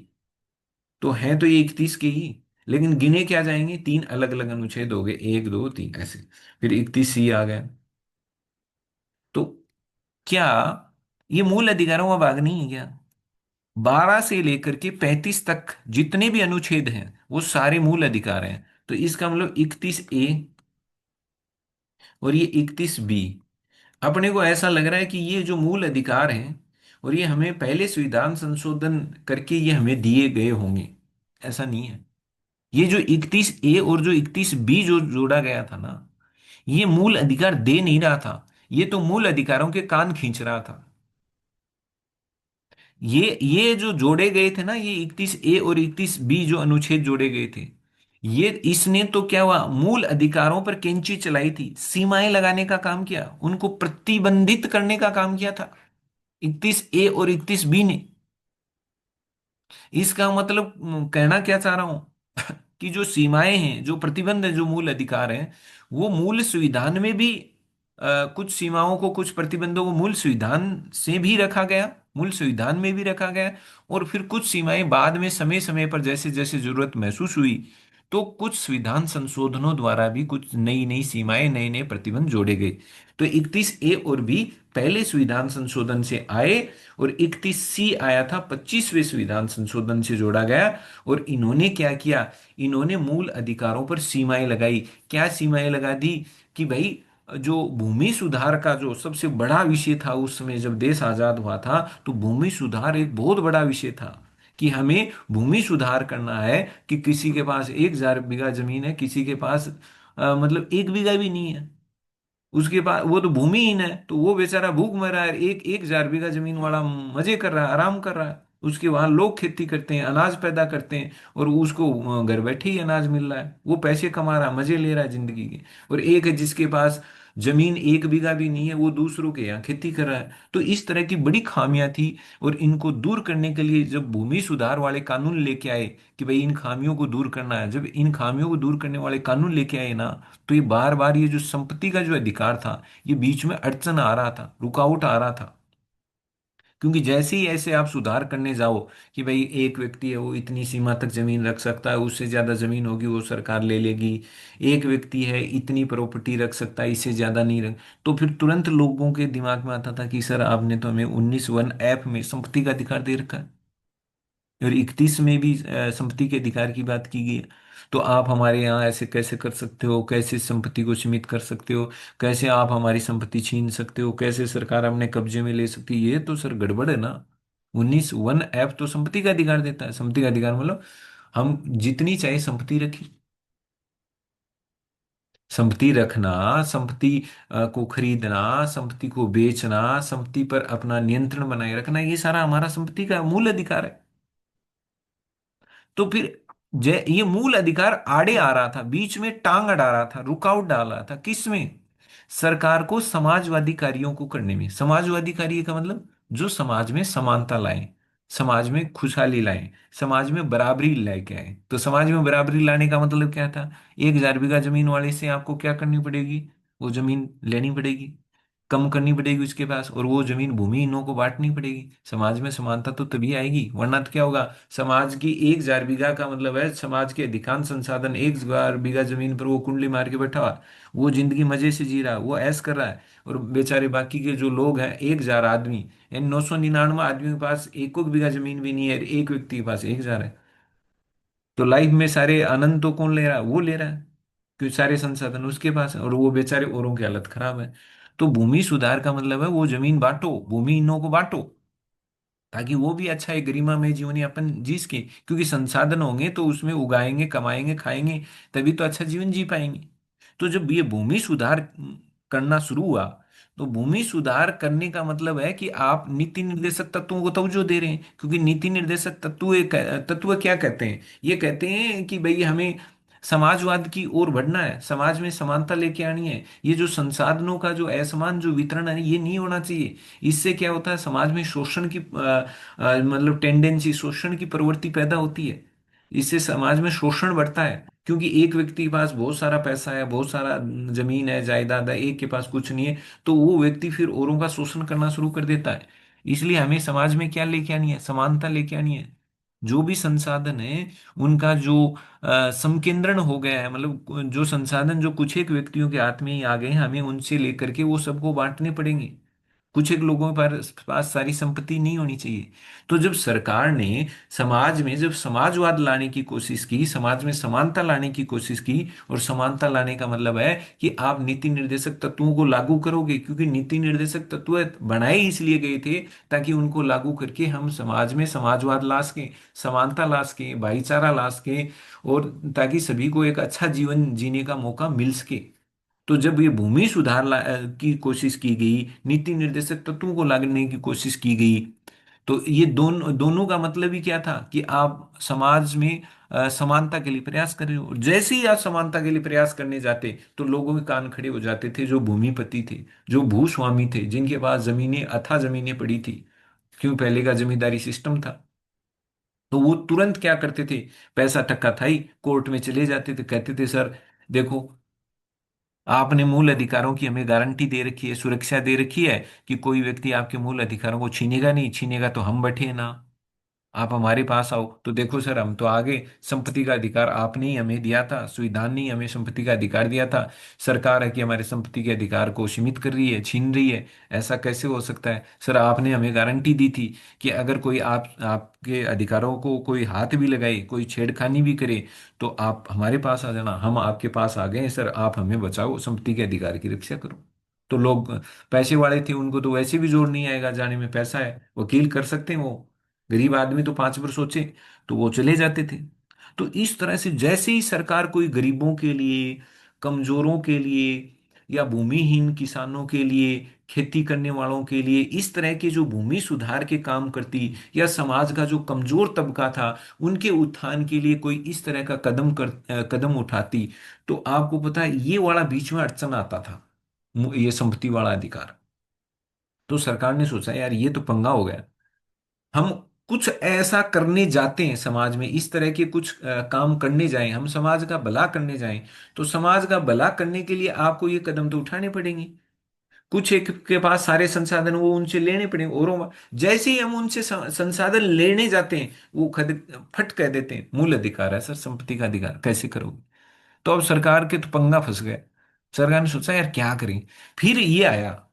तो हैं तो ये 31 के ही, लेकिन गिने क्या जाएंगे, तीन अलग अलग अनुच्छेद हो गए, एक दो तीन ऐसे। फिर 31C आ गया। तो क्या ये मूल अधिकारों का भाग नहीं है क्या? 12 से लेकर के 35 तक जितने भी अनुच्छेद हैं वो सारे मूल अधिकार हैं। तो इसका मतलब 31A और ये 31B, अपने को ऐसा लग रहा है कि ये जो मूल अधिकार हैं और ये हमें पहले संविधान संशोधन करके ये हमें दिए गए होंगे। ऐसा नहीं है। ये जो 31A और जो 31B जो जोड़ा गया था ना, ये मूल अधिकार दे नहीं रहा था, ये तो मूल अधिकारों के कान खींच रहा था। ये जो जोड़े गए थे ना, ये 31A और 31B जो अनुच्छेद जोड़े गए थे, ये इसने तो क्या हुआ, मूल अधिकारों पर कैंची चलाई थी, सीमाएं लगाने का काम किया, उनको प्रतिबंधित करने का काम किया था 31A और 31B ने। इसका मतलब कहना क्या चाह रहा हूं कि जो सीमाएं हैं, जो प्रतिबंध है, जो मूल अधिकार हैं, वो मूल संविधान में भी कुछ सीमाओं को, कुछ प्रतिबंधों को मूल संविधान से भी रखा गया, मूल संविधान में भी रखा गया। और फिर कुछ सीमाएं बाद में समय समय पर जैसे जैसे जरूरत महसूस हुई तो कुछ संविधान संशोधनों द्वारा भी कुछ नई नई सीमाएं, नए नए प्रतिबंध जोड़े गए। तो 31A और B पहले संविधान संशोधन से आए, और 31C आया था 25वें संविधान संशोधन से जोड़ा गया। और इन्होंने क्या किया, इन्होंने मूल अधिकारों पर सीमाएं लगाई। क्या सीमाएं लगा दी कि भाई जो भूमि सुधार का जो सबसे बड़ा विषय था उस समय जब देश आजाद हुआ था, तो भूमि सुधार एक बहुत बड़ा विषय था कि हमें भूमि सुधार करना है। कि किसी के पास 1,000 बीघा जमीन है, किसी के पास मतलब 1 बीघा भी नहीं है, उसके पास वो तो भूमिहीन है, तो वो बेचारा भूख मर रहा है। 1,000 बीघा जमीन वाला मजे कर रहा है, आराम कर रहा है, उसके वहां लोग खेती करते हैं, अनाज पैदा करते हैं, और उसको घर बैठे ही अनाज मिल रहा है, वो पैसे कमा रहा है, मजे ले रहा है जिंदगी के। और एक है जिसके पास जमीन 1 बीघा भी नहीं है, वो दूसरों के यहाँ खेती कर रहा है। तो इस तरह की बड़ी खामियां थी। और इनको दूर करने के लिए जब भूमि सुधार वाले कानून लेके आए कि भाई इन खामियों को दूर करना है, जब इन खामियों को दूर करने वाले कानून लेके आए ना, तो ये बार बार ये जो संपत्ति का जो अधिकार था, ये बीच में अड़चन आ रहा था, रुकावट आ रहा था। क्योंकि जैसे ही ऐसे आप सुधार करने जाओ कि भाई एक व्यक्ति है वो इतनी सीमा तक जमीन रख सकता है, उससे ज्यादा जमीन होगी वो सरकार ले लेगी, एक व्यक्ति है इतनी प्रॉपर्टी रख सकता है इससे ज्यादा नहीं रख, तो फिर तुरंत लोगों के दिमाग में आता था कि सर आपने तो हमें 19(1)(f) में संपत्ति का अधिकार दे रखा है, और 31 में भी संपत्ति के अधिकार की बात की गई है। तो आप हमारे यहाँ ऐसे कैसे कर सकते हो, कैसे संपत्ति को सीमित कर सकते हो, कैसे आप हमारी संपत्ति छीन सकते हो, कैसे सरकार अपने कब्जे में ले सकती है, ये तो सर गड़बड़ है ना। 19(1)(f) तो संपत्ति का अधिकार देता है, संपत्ति का अधिकार मतलब हम जितनी चाहे संपत्ति रखें। संपत्ति रखना, संपत्ति को खरीदना, संपत्ति को बेचना, संपत्ति पर अपना नियंत्रण बनाए रखना, ये सारा हमारा संपत्ति का मूल अधिकार है। तो फिर जय ये मूल अधिकार आड़े आ रहा था, बीच में टांग अड़ा रहा था, रुकावट डाल रहा था, किस में? सरकार को समाजवादी कार्यों को करने में। समाजवादी कार्य का मतलब जो समाज में समानता लाए, समाज में खुशहाली लाए, समाज में बराबरी लेके आए। तो समाज में बराबरी लाने का मतलब क्या था? 1,000 बीघा जमीन वाले से आपको क्या करनी पड़ेगी? वो जमीन लेनी पड़ेगी, कम करनी पड़ेगी उसके पास, और वो जमीन भूमिहीनों को बांटनी पड़ेगी। समाज में समानता तो तभी आएगी, वरना तो क्या होगा? समाज की 1,000 बीघा का मतलब है समाज के अधिकांश संसाधन 1,000 बीघा जमीन पर वो कुंडली मार के बैठा हुआ, वो जिंदगी मजे से जी रहा है, वो ऐश कर रहा है, और बेचारे बाकी के जो लोग हैं 1,000 आदमी, इन 999 आदमियों के पास एक बीघा जमीन भी नहीं है, एक व्यक्ति के पास 1,000 है। तो लाइफ में सारे आनंद तो कौन ले रहा है? वो ले रहा है, क्योंकि सारे संसाधन उसके पास है, और वो बेचारे औरों की हालत खराब है। तो भूमि सुधार का मतलब है वो जमीन बांटो, भूमिहीनों को बांटो, ताकि वो भी अच्छा एक गरिमामय जीवन यापन जी सके, क्योंकि संसाधन होंगे तो उसमें उगाएंगे, कमाएंगे, खाएंगे, तभी तो अच्छा जीवन जी पाएंगे। तो जब ये भूमि सुधार करना शुरू हुआ, तो भूमि सुधार करने का मतलब है कि आप नीति निर्देशक तत्वों को तवज्जो दे रहे हैं, क्योंकि नीति निर्देशक तत्व क्या कहते हैं? ये कहते हैं कि भाई हमें समाजवाद की ओर बढ़ना है, समाज में समानता लेके आनी है, ये जो संसाधनों का जो असमान जो वितरण है ये नहीं होना चाहिए। इससे क्या होता है? समाज में शोषण की मतलब टेंडेंसी, शोषण की प्रवृत्ति पैदा होती है। इससे समाज में शोषण बढ़ता है, क्योंकि एक व्यक्ति के पास बहुत सारा पैसा है, बहुत सारा जमीन है, जायदाद है, एक के पास कुछ नहीं है, तो वो व्यक्ति फिर औरों का शोषण करना शुरू कर देता है। इसलिए हमें समाज में क्या लेके आनी है? समानता लेके आनी है। जो भी संसाधन है उनका जो संकेंद्रण हो गया है, मतलब जो संसाधन जो कुछ एक व्यक्तियों के हाथ में ही आ गए हैं, हमें उनसे लेकर के वो सबको बांटने पड़ेंगे। कुछ एक लोगों के पास सारी संपत्ति नहीं होनी चाहिए। तो जब सरकार ने समाज में जब समाजवाद लाने की कोशिश की, समाज में समानता लाने की कोशिश की, और समानता लाने का मतलब है कि आप नीति निर्देशक तत्वों को लागू करोगे, क्योंकि नीति निर्देशक तत्व बनाए ही इसलिए गए थे ताकि उनको लागू करके हम समाज में समाजवाद ला सकें, समानता ला सकें, भाईचारा ला सकें, और ताकि सभी को एक अच्छा जीवन जीने का मौका मिल सके। तो जब ये भूमि सुधार की कोशिश की गई, नीति निर्देशक तत्वों को लाने की कोशिश की गई, तो ये दोनों दोनों का मतलब ही क्या था? कि आप समाज में समानता के लिए प्रयास कर रहे हो। जैसे ही आप समानता के लिए प्रयास करने जाते तो लोगों के कान खड़े हो जाते थे, जो भूमिपति थे, जो भूस्वामी थे, जिनके पास जमीनें अथाह जमीनें पड़ी थी, क्यों? पहले का जमींदारी सिस्टम था। तो वो तुरंत क्या करते थे? पैसा टक्का था ही, कोर्ट में चले जाते थे, कहते थे सर देखो, आपने मूल अधिकारों की हमें गारंटी दे रखी है, सुरक्षा दे रखी है कि कोई व्यक्ति आपके मूल अधिकारों को छीनेगा नहीं, छीनेगा तो हम बैठे हैं ना, आप हमारे पास आओ। तो देखो सर, हम तो आगे, संपत्ति का अधिकार आपने ही हमें दिया था, संविधान ने ही हमें संपत्ति का अधिकार दिया था, सरकार है कि हमारे संपत्ति के अधिकार को सीमित कर रही है, छीन रही है, ऐसा कैसे हो सकता है? सर आपने हमें गारंटी दी थी कि अगर कोई आपके अधिकारों को कोई हाथ भी लगाए, कोई छेड़खानी भी करे, तो आप हमारे पास आ जाना। हम आपके पास आ गए हैं सर, आप हमें बचाओ, संपत्ति के अधिकार की रक्षा करो। तो लोग पैसे वाले थे, उनको तो वैसे भी जोर नहीं आएगा जाने में, पैसा है, वकील कर सकते हैं वो। गरीब आदमी तो 5 बार सोचे, तो वो चले जाते थे। तो इस तरह से जैसे ही सरकार कोई गरीबों के लिए, कमजोरों के लिए, या भूमिहीन किसानों के लिए, खेती करने वालों के लिए इस तरह के जो भूमि सुधार के काम करती, या समाज का जो कमजोर तबका था उनके उत्थान के लिए कोई इस तरह का कदम उठाती, तो आपको पता है ये वाला बीच में अड़चन आता था, ये संपत्ति वाला अधिकार। तो सरकार ने सोचा यार ये तो पंगा हो गया, हम कुछ ऐसा करने जाते हैं समाज में, इस तरह के कुछ काम करने जाएं, हम समाज का भला करने जाएं, तो समाज का भला करने के लिए आपको ये कदम तो उठाने पड़ेंगे। कुछ एक के पास सारे संसाधन, वो उनसे लेने पड़ेंगे। और जैसे ही हम उनसे संसाधन लेने जाते हैं, वो खद फट कह देते हैं मूल अधिकार है सर, संपत्ति का अधिकार कैसे करोगे। तो अब सरकार के तो पंगा फंस गया। सरकार ने सोचा यार क्या करें। फिर ये आया,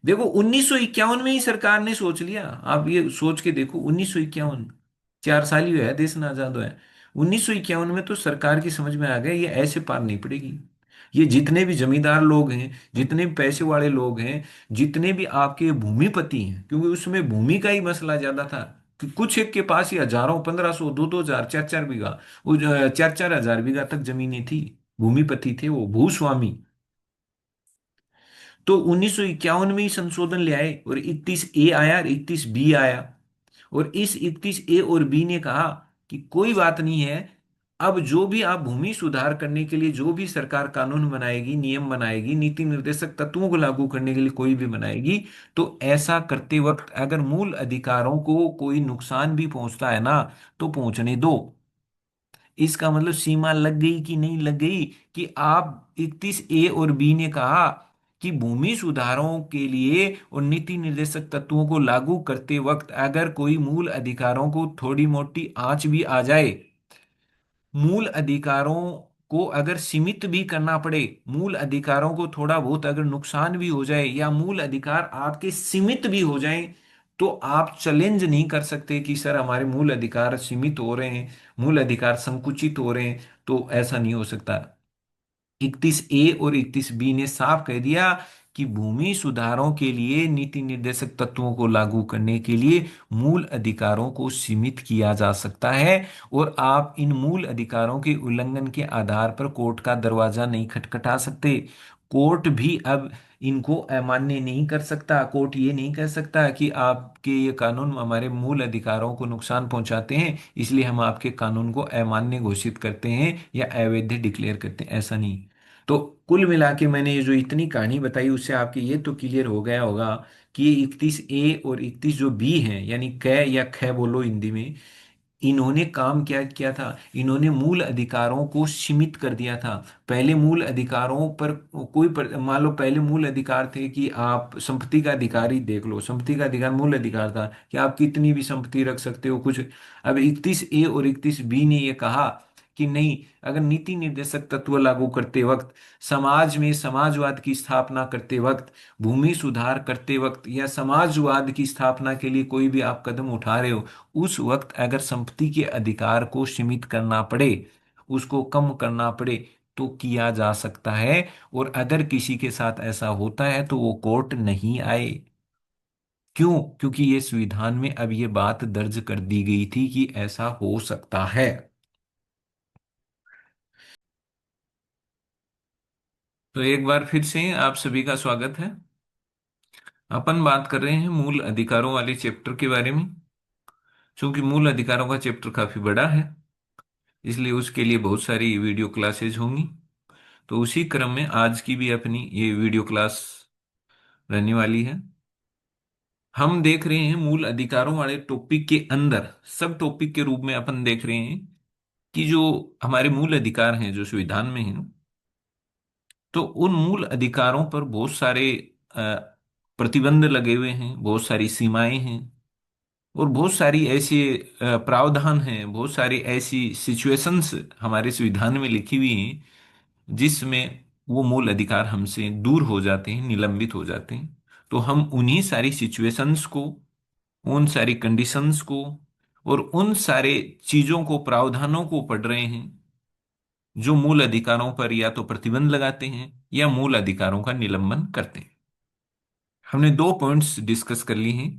देखो 1951 में ही सरकार ने सोच लिया। आप ये सोच के देखो, 1951, 4 साल ही हुआ है देश ना आजाद हुआ है। 1951 में तो सरकार की समझ में आ गया ये ऐसे पार नहीं पड़ेगी। ये जितने भी जमींदार लोग हैं, जितने भी पैसे वाले लोग हैं, जितने भी आपके भूमिपति हैं, क्योंकि उसमें भूमि का ही मसला ज्यादा था कि कुछ एक के पास ही हजारों, 1500, 2-2 हजार, 4-4 बीघा, वो 4-4 हजार बीघा तक जमीनें थी। भूमिपति थे वो, भूस्वामी। तो 1951 में ही संशोधन ले आए और 31A आया और 31B आया। और इस 31A और बी ने कहा कि कोई बात नहीं है, अब जो भी आप भूमि सुधार करने के लिए जो भी सरकार कानून बनाएगी, नियम बनाएगी, नीति निर्देशक तत्वों को लागू करने के लिए कोई भी बनाएगी, तो ऐसा करते वक्त अगर मूल अधिकारों को कोई नुकसान भी पहुंचता है ना, तो पहुंचने दो। इसका मतलब सीमा लग गई कि नहीं लग गई, कि आप 31A और बी ने कहा कि भूमि सुधारों के लिए और नीति निर्देशक तत्वों को लागू करते वक्त अगर कोई मूल अधिकारों को थोड़ी मोटी आंच भी आ जाए, मूल अधिकारों को अगर सीमित भी करना पड़े, मूल अधिकारों को थोड़ा बहुत अगर नुकसान भी हो जाए, या मूल अधिकार आपके सीमित भी हो जाएं, तो आप चैलेंज नहीं कर सकते कि सर हमारे मूल अधिकार सीमित हो रहे हैं, मूल अधिकार संकुचित हो रहे हैं। तो ऐसा नहीं हो सकता। 31A और 31B ने साफ कह दिया कि भूमि सुधारों के लिए, नीति निर्देशक तत्वों को लागू करने के लिए मूल अधिकारों को सीमित किया जा सकता है। और आप इन मूल अधिकारों के उल्लंघन के आधार पर कोर्ट का दरवाजा नहीं खटखटा सकते। कोर्ट भी अब इनको अमान्य नहीं कर सकता। कोर्ट ये नहीं कह सकता कि आपके ये कानून हमारे मूल अधिकारों को नुकसान पहुंचाते हैं, इसलिए हम आपके कानून को अमान्य घोषित करते हैं या अवैध डिक्लेयर करते हैं। ऐसा नहीं। तो कुल मिला के मैंने ये जो इतनी कहानी बताई, उससे आपके ये तो क्लियर हो गया होगा कि ये 31A और 31 जो बी हैं, यानी कै या ख बोलो हिंदी में, इन्होंने काम क्या किया था। इन्होंने मूल अधिकारों को सीमित कर दिया था। पहले मूल अधिकारों पर मान लो पहले मूल अधिकार थे कि आप संपत्ति का अधिकार ही देख लो, संपत्ति का अधिकार मूल अधिकार था कि आप कितनी भी संपत्ति रख सकते हो कुछ। अब 31A और 31B ने ये कहा कि नहीं, अगर नीति निर्देशक तत्व लागू करते वक्त, समाज में समाजवाद की स्थापना करते वक्त, भूमि सुधार करते वक्त, या समाजवाद की स्थापना के लिए कोई भी आप कदम उठा रहे हो, उस वक्त अगर संपत्ति के अधिकार को सीमित करना पड़े, उसको कम करना पड़े, तो किया जा सकता है। और अगर किसी के साथ ऐसा होता है तो वो कोर्ट नहीं आए। क्यों? क्योंकि ये संविधान में अब ये बात दर्ज कर दी गई थी कि ऐसा हो सकता है। तो एक बार फिर से आप सभी का स्वागत है। अपन बात कर रहे हैं मूल अधिकारों वाले चैप्टर के बारे में। चूंकि मूल अधिकारों का चैप्टर काफी बड़ा है, इसलिए उसके लिए बहुत सारी वीडियो क्लासेज होंगी। तो उसी क्रम में आज की भी अपनी ये वीडियो क्लास रहने वाली है। हम देख रहे हैं मूल अधिकारों वाले टॉपिक के अंदर सब टॉपिक के रूप में अपन देख रहे हैं कि जो हमारे मूल अधिकार हैं जो संविधान में हैं, तो उन मूल अधिकारों पर बहुत सारे अ, प्रतिबंध लगे हुए हैं, बहुत सारी सीमाएं हैं, और बहुत सारी ऐसी प्रावधान हैं, बहुत सारी ऐसी सिचुएशंस हमारे संविधान में लिखी हुई हैं जिसमें वो मूल अधिकार हमसे दूर हो जाते हैं, निलंबित हो जाते हैं। तो हम उन्हीं सारी सिचुएशंस को, उन सारी कंडीशंस को, और उन सारे चीजों को, प्रावधानों को पढ़ रहे हैं जो मूल अधिकारों पर या तो प्रतिबंध लगाते हैं या मूल अधिकारों का निलंबन करते हैं। हमने दो पॉइंट्स डिस्कस कर ली हैं।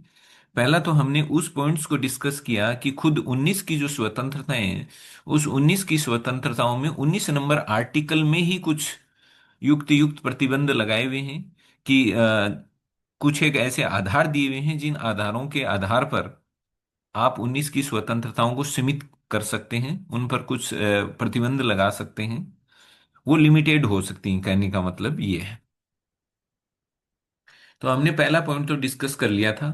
पहला तो हमने उस पॉइंट्स को डिस्कस किया कि खुद 19 की जो स्वतंत्रताएं हैं, उस 19 की स्वतंत्रताओं में 19 नंबर आर्टिकल में ही कुछ युक्त युक्त प्रतिबंध लगाए हुए हैं कि कुछ एक ऐसे आधार दिए हुए हैं जिन आधारों के आधार पर आप 19 की स्वतंत्रताओं को सीमित कर सकते हैं, उन पर कुछ प्रतिबंध लगा सकते हैं। वो लिमिटेड हो सकती हैं, कहने का मतलब ये है। तो हमने पहला पॉइंट तो डिस्कस कर लिया था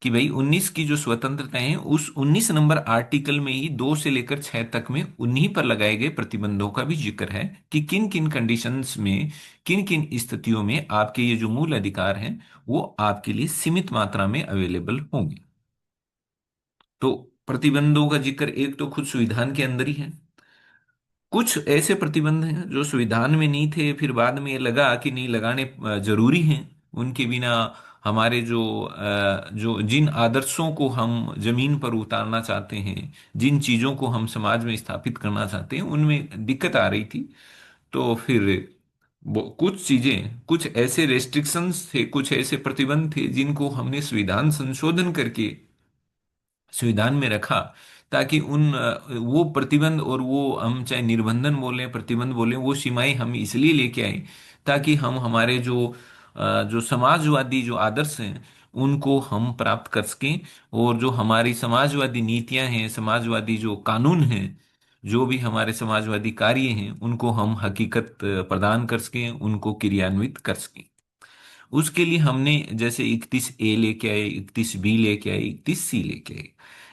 कि भाई 19 की जो स्वतंत्रता है उस 19 नंबर आर्टिकल में ही 2 से लेकर 6 तक में उन्हीं पर लगाए गए प्रतिबंधों का भी जिक्र है कि किन किन कंडीशंस में, किन किन स्थितियों में आपके ये जो मूल अधिकार हैं वो आपके लिए सीमित मात्रा में अवेलेबल होंगे। तो प्रतिबंधों का जिक्र एक तो खुद संविधान के अंदर ही है। कुछ ऐसे प्रतिबंध हैं जो संविधान में नहीं थे, फिर बाद में ये लगा कि नहीं लगाने जरूरी हैं। उनके बिना हमारे जो जिन आदर्शों को हम जमीन पर उतारना चाहते हैं, जिन चीजों को हम समाज में स्थापित करना चाहते हैं, उनमें दिक्कत आ रही थी। तो फिर कुछ चीजें, कुछ ऐसे रेस्ट्रिक्शंस थे, कुछ ऐसे प्रतिबंध थे जिनको हमने संविधान संशोधन करके संविधान में रखा, ताकि वो प्रतिबंध और वो हम चाहे निर्बंधन बोले प्रतिबंध बोले, वो सीमाएं हम इसलिए लेके आए ताकि हम हमारे जो समाजवादी जो आदर्श हैं उनको हम प्राप्त कर सकें। और जो हमारी समाजवादी नीतियां हैं, समाजवादी जो कानून हैं, जो भी हमारे समाजवादी कार्य हैं, उनको हम हकीकत प्रदान कर सकें, उनको क्रियान्वित कर सकें। उसके लिए हमने जैसे 31A लेके आए, 31B लेके आए, 31C लेके आए।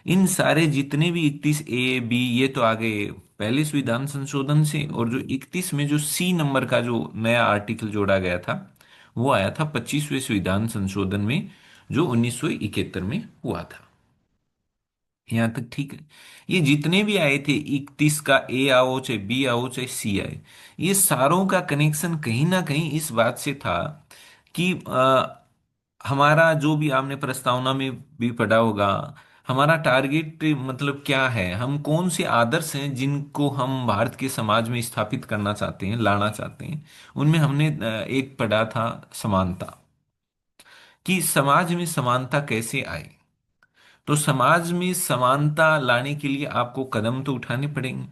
इन सारे जितने भी 31A, B ये तो आ गए पहले संविधान संशोधन से। और जो 31 में जो C नंबर का जो नया आर्टिकल जोड़ा गया था वो आया था 25वें संविधान संशोधन में, जो 1971 में हुआ था। यहाँ तक ठीक है। ये जितने भी आए थे, 31 का A आओ चाहे B आओ चाहे C आए, ये सारों का कनेक्शन कहीं ना कहीं इस बात से था कि हमारा जो भी आपने प्रस्तावना में भी पढ़ा होगा, हमारा टारगेट मतलब क्या है, हम कौन से आदर्श हैं जिनको हम भारत के समाज में स्थापित करना चाहते हैं, लाना चाहते हैं। उनमें हमने एक पढ़ा था समानता, कि समाज में समानता कैसे आए। तो समाज में समानता लाने के लिए आपको कदम तो उठाने पड़ेंगे,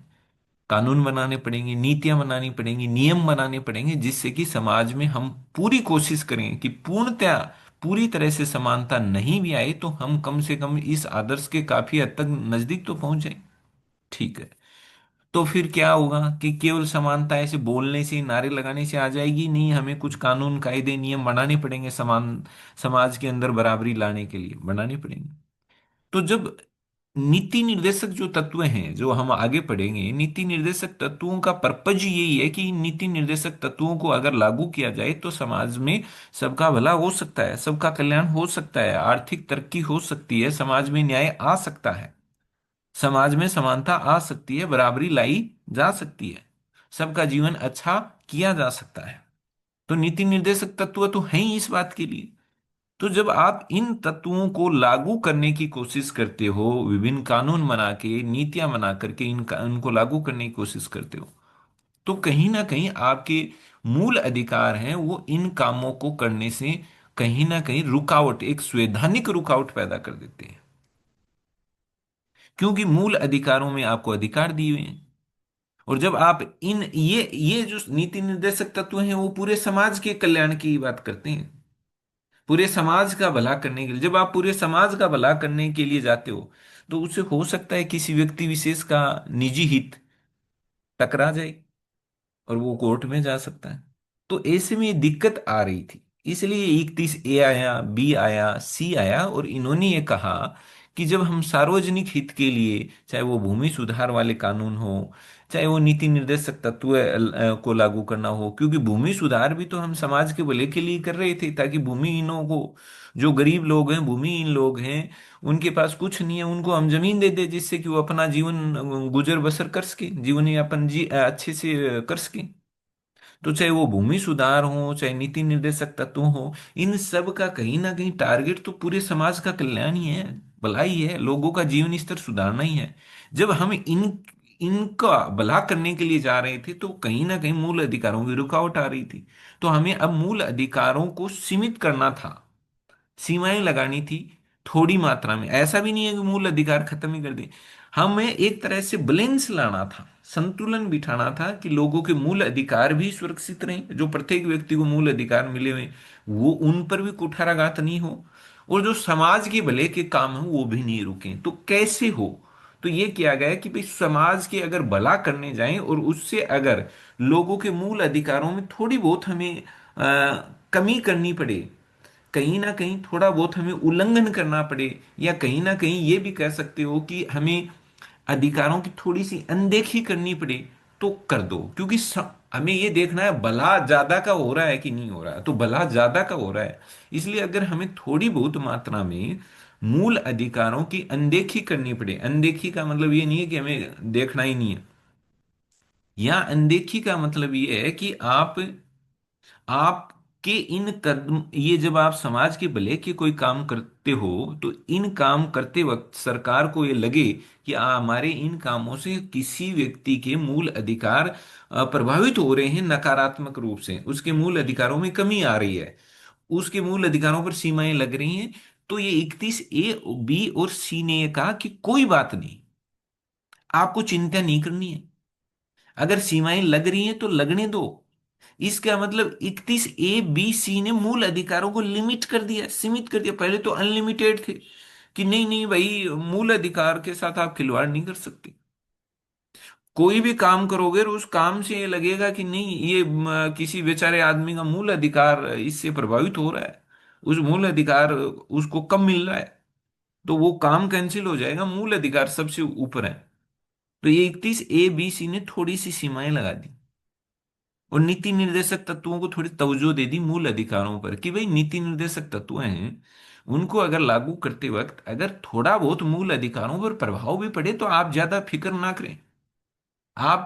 कानून बनाने पड़ेंगे, नीतियां बनानी पड़ेंगी, नियम बनाने पड़ेंगे, जिससे कि समाज में हम पूरी कोशिश करें कि पूर्णतया पूरी तरह से समानता नहीं भी आए तो हम कम से कम इस आदर्श के काफी हद तक नजदीक तो पहुंच जाए। ठीक है। तो फिर क्या होगा कि केवल समानता ऐसे बोलने से, नारे लगाने से आ जाएगी नहीं, हमें कुछ कानून कायदे नियम बनाने पड़ेंगे, समाज के अंदर बराबरी लाने के लिए बनाने पड़ेंगे। तो जब नीति निर्देशक जो तत्व हैं जो हम आगे पढ़ेंगे, नीति निर्देशक तत्वों का पर्पज यही है कि इन नीति निर्देशक तत्वों को अगर लागू किया जाए तो समाज में सबका भला हो सकता है, सबका कल्याण हो सकता है, आर्थिक तरक्की हो सकती है, समाज में न्याय आ सकता है, समाज में समानता आ सकती है, बराबरी लाई जा सकती है, सबका जीवन अच्छा किया जा सकता है। तो नीति निर्देशक तत्व तो है ही इस बात के लिए। तो जब आप इन तत्वों को लागू करने की कोशिश करते हो, विभिन्न कानून बना के, नीतियां बना करके इनको लागू करने की कोशिश करते हो, तो कहीं ना कहीं आपके मूल अधिकार हैं वो इन कामों को करने से कहीं ना कहीं रुकावट, एक संवैधानिक रुकावट पैदा कर देते हैं। क्योंकि मूल अधिकारों में आपको अधिकार दिए हुए हैं। और जब आप इन ये जो नीति निर्देशक तत्व हैं वो पूरे समाज के कल्याण की बात करते हैं, पूरे समाज का भला करने के लिए। जब आप पूरे समाज का भला करने के लिए जाते हो तो उससे हो सकता है किसी व्यक्ति विशेष का निजी हित टकरा जाए और वो कोर्ट में जा सकता है। तो ऐसे में ये दिक्कत आ रही थी, इसलिए 31A आया, B आया, C आया। और इन्होंने ये कहा कि जब हम सार्वजनिक हित के लिए, चाहे वो भूमि सुधार वाले कानून हो, चाहे वो नीति निर्देशक तत्व को लागू करना हो, क्योंकि भूमि सुधार भी तो हम समाज के भले के लिए कर रहे थे, ताकि भूमिहीनों को, जो गरीब लोग हैं, भूमिहीन लोग हैं, उनके पास कुछ नहीं है, उनको हम जमीन दे दे जिससे कि वो अपना जीवन गुजर बसर कर सके, जीवन यापन अच्छे से कर सके। तो चाहे वो भूमि सुधार हो, चाहे नीति निर्देशक तत्व हो, इन सब का कहीं ना कहीं टारगेट तो पूरे समाज का कल्याण ही है, भलाई है, लोगों का जीवन स्तर सुधारना ही है। जब हम इनका भला करने के लिए जा रहे थे तो कहीं ना कहीं मूल अधिकारों की रुकावट आ रही थी। तो हमें अब मूल अधिकारों को सीमित करना था, सीमाएं लगानी थी थोड़ी मात्रा में। ऐसा भी नहीं है कि मूल अधिकार खत्म ही कर दें, हमें एक तरह से बैलेंस लाना था, संतुलन बिठाना था कि लोगों के मूल अधिकार भी सुरक्षित रहें, जो प्रत्येक व्यक्ति को मूल अधिकार मिले हुए वो उन पर भी कुठाराघात नहीं हो, और जो समाज के भले के काम है वो भी नहीं रुके। तो कैसे हो? तो ये किया गया कि भाई समाज के अगर भला करने जाएं और उससे अगर लोगों के मूल अधिकारों में थोड़ी बहुत हमें कमी करनी पड़े, कहीं ना कहीं थोड़ा बहुत हमें उल्लंघन करना पड़े, या कहीं ना कहीं ये भी कह सकते हो कि हमें अधिकारों की थोड़ी सी अनदेखी करनी पड़े, तो कर दो। क्योंकि हमें ये देखना है भला ज्यादा का हो रहा है कि नहीं हो रहा है, तो भला ज्यादा का हो रहा है। इसलिए अगर हमें थोड़ी बहुत मात्रा में मूल अधिकारों की अनदेखी करनी पड़े, अनदेखी का मतलब ये नहीं है कि हमें देखना ही नहीं है, या अनदेखी का मतलब ये है कि आपके इन कदम, ये जब आप समाज के भले के कोई काम करते हो, तो इन काम करते वक्त सरकार को ये लगे कि हमारे इन कामों से किसी व्यक्ति के मूल अधिकार प्रभावित हो रहे हैं नकारात्मक रूप से, उसके मूल अधिकारों में कमी आ रही है, उसके मूल अधिकारों पर सीमाएं लग रही हैं, तो ये 31A, B और C ने ये कहा कि कोई बात नहीं, आपको चिंता नहीं करनी है। अगर सीमाएं लग रही हैं तो लगने दो। इसका मतलब 31A, B, C ने मूल अधिकारों को लिमिट कर दिया, सीमित कर दिया। पहले तो अनलिमिटेड थे कि नहीं नहीं भाई, मूल अधिकार के साथ आप खिलवाड़ नहीं कर सकते। कोई भी काम करोगे और उस काम से ये लगेगा कि नहीं ये किसी बेचारे आदमी का मूल अधिकार इससे प्रभावित हो रहा है, उस मूल अधिकार उसको कम मिल रहा है, तो वो काम कैंसिल हो जाएगा, मूल अधिकार सबसे ऊपर है। तो ये 31A, B, C ने थोड़ी सी सीमाएं लगा दी, और नीति निर्देशक तत्वों को थोड़ी तवज्जो दे दी मूल अधिकारों पर, कि भाई नीति निर्देशक तत्व हैं, उनको अगर लागू करते वक्त अगर थोड़ा बहुत मूल अधिकारों पर प्रभाव भी पड़े तो आप ज्यादा फिक्र ना करें। आप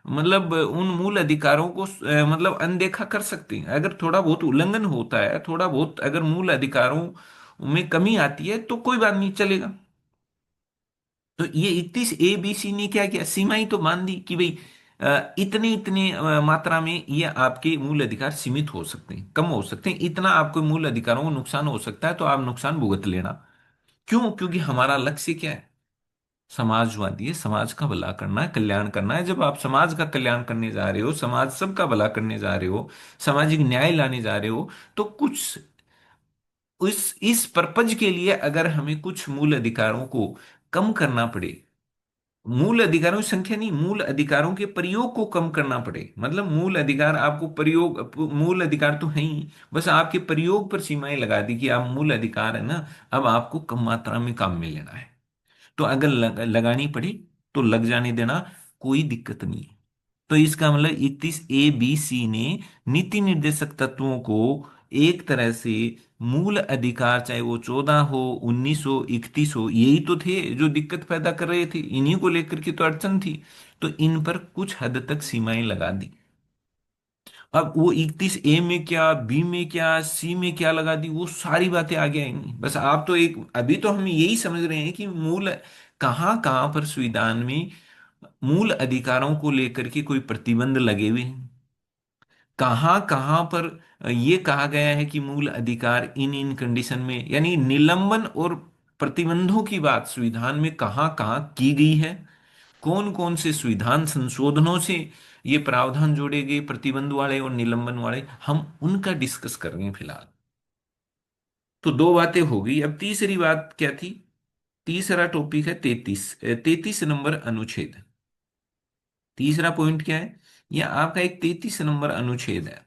मतलब उन मूल अधिकारों को मतलब अनदेखा कर सकते हैं। अगर थोड़ा बहुत उल्लंघन होता है, थोड़ा बहुत अगर मूल अधिकारों में कमी आती है, तो कोई बात नहीं, चलेगा। तो ये 31A, B, C ने क्या किया, सीमाएं तो मान दी कि भाई इतने इतने मात्रा में ये आपके मूल अधिकार सीमित हो सकते हैं, कम हो सकते हैं, इतना आपको मूल अधिकारों को नुकसान हो सकता है, तो आप नुकसान भुगत लेना। क्यों? क्योंकि हमारा लक्ष्य क्या है, समाजवादी है, समाज का भला करना है, कल्याण करना है। जब आप समाज का कल्याण करने जा रहे हो, समाज सबका भला करने जा रहे हो, सामाजिक न्याय लाने जा रहे हो, तो कुछ इस पर्पज के लिए अगर हमें कुछ मूल अधिकारों को कम करना पड़े, मूल अधिकारों की संख्या नहीं, मूल अधिकारों के प्रयोग को कम करना पड़े, मतलब मूल अधिकार आपको प्रयोग, मूल अधिकार तो है ही, बस आपके प्रयोग पर सीमाएं लगा दी कि आप मूल अधिकार है ना, अब आपको कम मात्रा में काम में लेना है, तो अगर लगानी पड़ी तो लग जाने देना, कोई दिक्कत नहीं है। तो इसका मतलब 31A, B, C ने नीति निर्देशक तत्वों को एक तरह से मूल अधिकार, चाहे वो 14 हो, 19 हो, 31 हो, यही तो थे जो दिक्कत पैदा कर रहे थे, इन्हीं को लेकर के तो अड़चन थी, तो इन पर कुछ हद तक सीमाएं लगा दी। अब वो 31A में क्या, बी में क्या, सी में क्या लगा दी, वो सारी बातें आगे आएंगी। बस आप तो एक, अभी तो हम यही समझ रहे हैं कि मूल कहाँ कहाँ पर संविधान में मूल अधिकारों को लेकर के कोई प्रतिबंध लगे हुए हैं, कहाँ कहाँ पर ये कहा गया है कि मूल अधिकार इन इन कंडीशन में, यानी निलंबन और प्रतिबंधों की बात संविधान में कहाँ कहाँ की गई है, कौन कौन से संविधान संशोधनों से ये प्रावधान जोड़े गए प्रतिबंध वाले और निलंबन वाले, हम उनका डिस्कस कर रहे हैं फिलहाल। तो दो बातें हो गई, अब तीसरी बात क्या थी? तीसरा टॉपिक है 33 नंबर अनुच्छेद। तीसरा पॉइंट क्या है? यह आपका एक 33 नंबर अनुच्छेद है,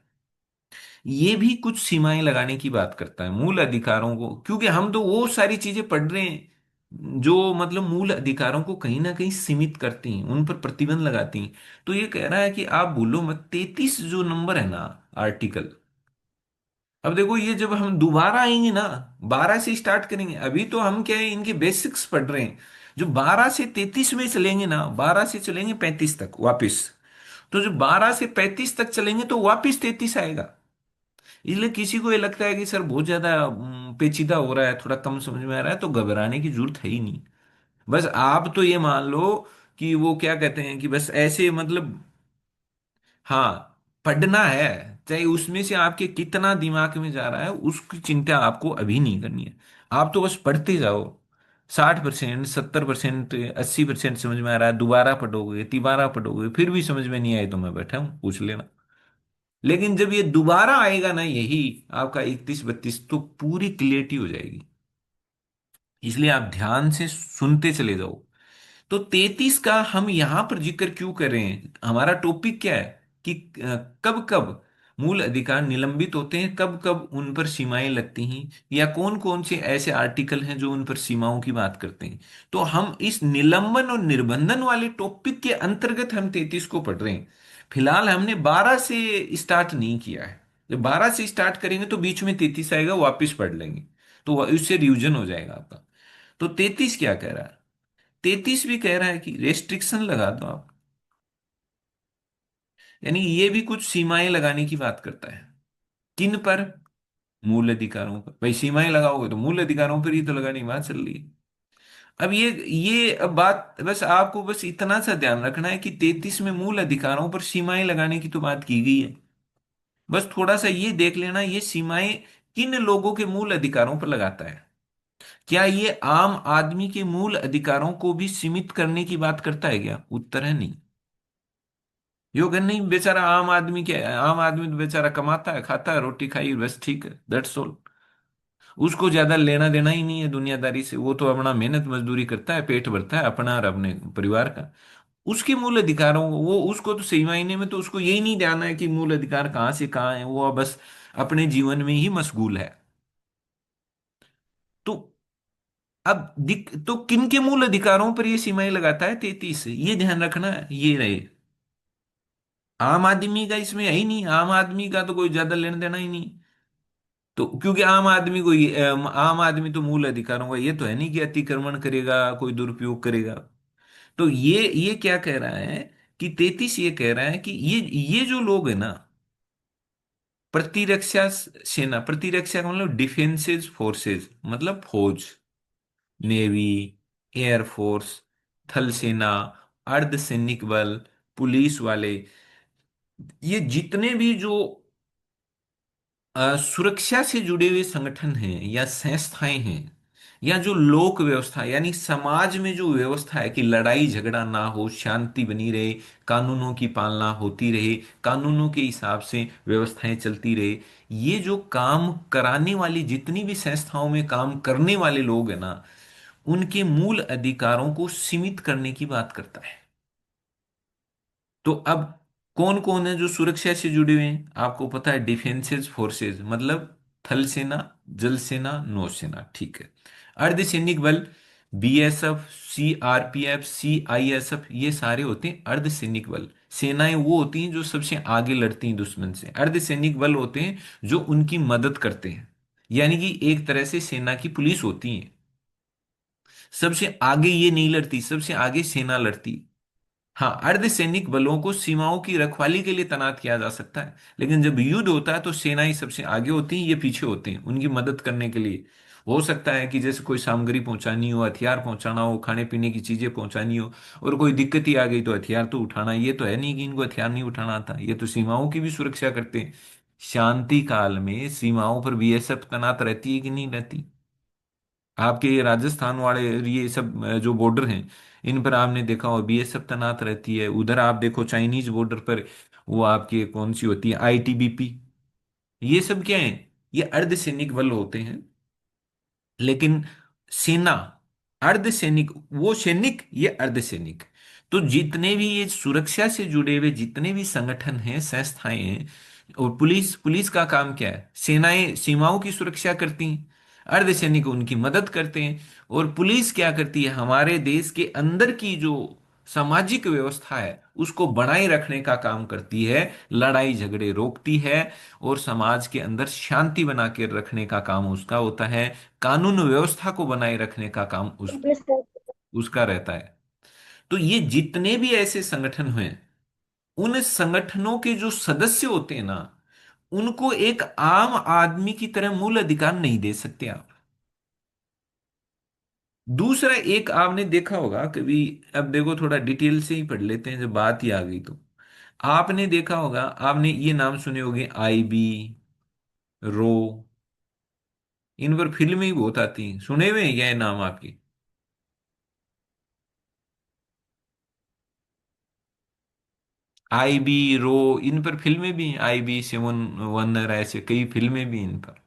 ये भी कुछ सीमाएं लगाने की बात करता है मूल अधिकारों को, क्योंकि हम तो वो सारी चीजें पढ़ रहे हैं जो मतलब मूल अधिकारों को कहीं ना कहीं सीमित करती हैं, उन पर प्रतिबंध लगाती हैं। तो ये कह रहा है कि आप भूलो मत, 33 जो नंबर है ना, आर्टिकल। अब देखो, ये जब हम दोबारा आएंगे ना, 12 से स्टार्ट करेंगे, अभी तो हम क्या है इनके बेसिक्स पढ़ रहे हैं। जो 12 से 33 में चलेंगे ना, 12 से चलेंगे 35 तक वापिस, तो जो 12 से 35 तक चलेंगे तो वापिस 33 आएगा। इसलिए किसी को ये लगता है कि सर बहुत ज्यादा पेचीदा हो रहा है, थोड़ा कम समझ में आ रहा है, तो घबराने की जरूरत है ही नहीं। बस आप तो ये मान लो कि वो क्या कहते हैं कि बस ऐसे मतलब, हाँ, पढ़ना है, चाहे उसमें से आपके कितना दिमाग में जा रहा है उसकी चिंता आपको अभी नहीं करनी है। आप तो बस पढ़ते जाओ, 60%, 70%, 80% समझ में आ रहा है, दोबारा पढ़ोगे, तिबारा पढ़ोगे, फिर भी समझ में नहीं आए तो मैं बैठा हूँ, पूछ लेना। लेकिन जब ये दोबारा आएगा ना, यही आपका 31 32, तो पूरी क्लियरिटी हो जाएगी। इसलिए आप ध्यान से सुनते चले जाओ। तो 33 का हम यहां पर जिक्र क्यों कर रहे हैं, हमारा टॉपिक क्या है कि कब कब मूल अधिकार निलंबित होते हैं, कब कब उन पर सीमाएं लगती हैं, या कौन कौन से ऐसे आर्टिकल हैं जो उन पर सीमाओं की बात करते हैं। तो हम इस निलंबन और निर्बंधन वाले टॉपिक के अंतर्गत हम 33 को पढ़ रहे हैं। फिलहाल हमने 12 से स्टार्ट नहीं किया है। जब 12 से स्टार्ट करेंगे तो बीच में 33 आएगा, वापस पढ़ लेंगे, तो इससे रिवीजन हो जाएगा आपका। तो 33 क्या कह रहा है? 33 भी कह रहा है कि रेस्ट्रिक्शन लगा दो आप, यानी ये भी कुछ सीमाएं लगाने की बात करता है। किन पर? मूल अधिकारों पर। भाई सीमाएं लगाओगे तो मूल अधिकारों पर ही तो लगाने की बात चल रही है। अब ये अब बात बस आपको बस इतना सा ध्यान रखना है कि 33 में मूल अधिकारों पर सीमाएं लगाने की तो बात की गई है। बस थोड़ा सा ये देख लेना, ये सीमाएं किन लोगों के मूल अधिकारों पर लगाता है। क्या ये आम आदमी के मूल अधिकारों को भी सीमित करने की बात करता है क्या? उत्तर है नहीं। यो कर नहीं, बेचारा आम आदमी क्या है, आम आदमी तो बेचारा कमाता है, खाता है, रोटी खाई, बस ठीक है, दैट्स ऑल। उसको ज्यादा लेना देना ही नहीं है दुनियादारी से, वो तो अपना मेहनत मजदूरी करता है, पेट भरता है अपना और अपने परिवार का। उसके मूल अधिकारों वो उसको तो सही मायने में तो उसको यही नहीं ध्यान है कि मूल अधिकार कहाँ से कहाँ है, वो बस अपने जीवन में ही मशगूल है। तो अब तो किन के मूल अधिकारों पर ये सीमाएं लगाता है 33? ये ध्यान रखना है, ये रहे। आम आदमी का इसमें है ही नहीं, आम आदमी का तो कोई ज्यादा लेना देना ही नहीं। तो क्योंकि आम आदमी को आम आदमी तो मूल अधिकारों का ये तो है नहीं कि अतिक्रमण करेगा, कोई दुरुपयोग करेगा। तो ये क्या कह रहा है कि 33 ये कह रहा है कि ये जो लोग है ना, प्रतिरक्षा सेना, प्रतिरक्षा का मतलब डिफेंसिव फोर्सेस, मतलब फौज, नेवी, एयरफोर्स, थल सेना, अर्धसैनिक बल, पुलिस वाले, ये जितने भी जो सुरक्षा से जुड़े हुए संगठन हैं या संस्थाएं हैं, या जो लोक व्यवस्था यानी समाज में जो व्यवस्था है कि लड़ाई झगड़ा ना हो, शांति बनी रहे, कानूनों की पालना होती रहे, कानूनों के हिसाब से व्यवस्थाएं चलती रहे, ये जो काम कराने वाली जितनी भी संस्थाओं में काम करने वाले लोग हैं ना, उनके मूल अधिकारों को सीमित करने की बात करता है। तो अब कौन कौन है जो सुरक्षा से जुड़े हुए हैं? आपको पता है, डिफेंसेस फोर्सेस मतलब थल सेना, जल सेना, नौसेना, ठीक है। अर्धसैनिक बल, बीएसएफ, सीआरपीएफ, सीआईएसएफ, ये सारे होते हैं अर्धसैनिक बल। सेनाएं वो होती हैं जो सबसे आगे लड़ती हैं दुश्मन से, अर्धसैनिक बल होते हैं जो उनकी मदद करते हैं, यानी कि एक तरह से सेना की पुलिस होती है। सबसे आगे ये नहीं लड़ती, सबसे आगे सेना लड़ती। हाँ, अर्धसैनिक बलों को सीमाओं की रखवाली के लिए तैनात किया जा सकता है, लेकिन जब युद्ध होता है तो सेनाएं सबसे आगे होती हैं, ये पीछे होते हैं उनकी मदद करने के लिए। हो सकता है कि जैसे कोई सामग्री पहुंचानी हो, हथियार पहुंचाना हो, खाने पीने की चीजें पहुंचानी हो, और कोई दिक्कत ही आ गई तो हथियार तो उठाना, ये तो है नहीं कि इनको हथियार नहीं उठाना आता, ये तो सीमाओं की भी सुरक्षा करते हैं। शांति काल में सीमाओं पर बीएसएफ तैनात रहती है कि नहीं रहती? आपके ये राजस्थान वाले ये सब जो बॉर्डर हैं, इन पर आपने देखा हो बीएसएफ तैनात रहती है। उधर आप देखो चाइनीज बॉर्डर पर, वो आपके कौन सी होती है, आईटीबीपी। ये सब क्या है? ये अर्धसैनिक बल होते हैं। लेकिन सेना, अर्धसैनिक वो सैनिक, ये अर्धसैनिक। तो जितने भी ये सुरक्षा से जुड़े हुए जितने भी संगठन हैं, संस्थाएं हैं, और पुलिस, पुलिस का काम क्या है? सेनाएं सीमाओं की सुरक्षा करती हैं, अर्धसैनिक उनकी मदद करते हैं। और पुलिस क्या करती है? हमारे देश के अंदर की जो सामाजिक व्यवस्था है उसको बनाए रखने का काम करती है, लड़ाई झगड़े रोकती है, और समाज के अंदर शांति बना के रखने का काम उसका होता है, कानून व्यवस्था को बनाए रखने का काम उसका रहता है। तो ये जितने भी ऐसे संगठन हुए, उन संगठनों के जो सदस्य होते हैं ना, उनको एक आम आदमी की तरह मूल अधिकार नहीं दे सकते आप। दूसरा, एक आपने देखा होगा कभी, अब देखो थोड़ा डिटेल से ही पढ़ लेते हैं जब बात ही आ गई तो। आपने देखा होगा, आपने ये नाम सुने होंगे, आईबी, रो, इन पर फिल्में ही बहुत आती हैं, सुने हुए हैं क्या ये नाम आपके? आईबी, रो, इन पर फिल्में भी हैं, आईबी सेवन वनर, ऐसे कई फिल्में भी इन पर।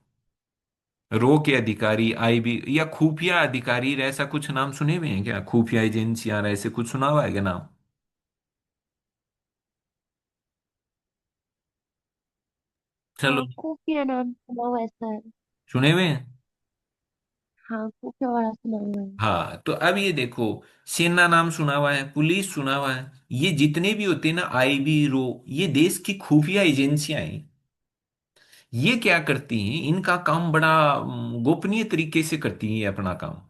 रो के अधिकारी, आईबी, या खुफिया अधिकारी, ऐसा कुछ नाम सुने हुए हैं क्या? खुफिया एजेंसियां, ऐसे कुछ सुना हुआ है क्या नाम? चलो। हाँ, खुफिया नाम सुना हुआ है सर। सुने हुए हैं। हाँ, खुफिया वाला सुना हुआ है। हाँ, तो अब ये देखो, सेना नाम सुना हुआ है, पुलिस सुना हुआ है, ये जितने भी होते हैं ना, आईबी, रो, ये देश की खुफिया एजेंसियां हैं। ये क्या करती हैं, इनका काम बड़ा गोपनीय तरीके से करती हैं ये अपना काम।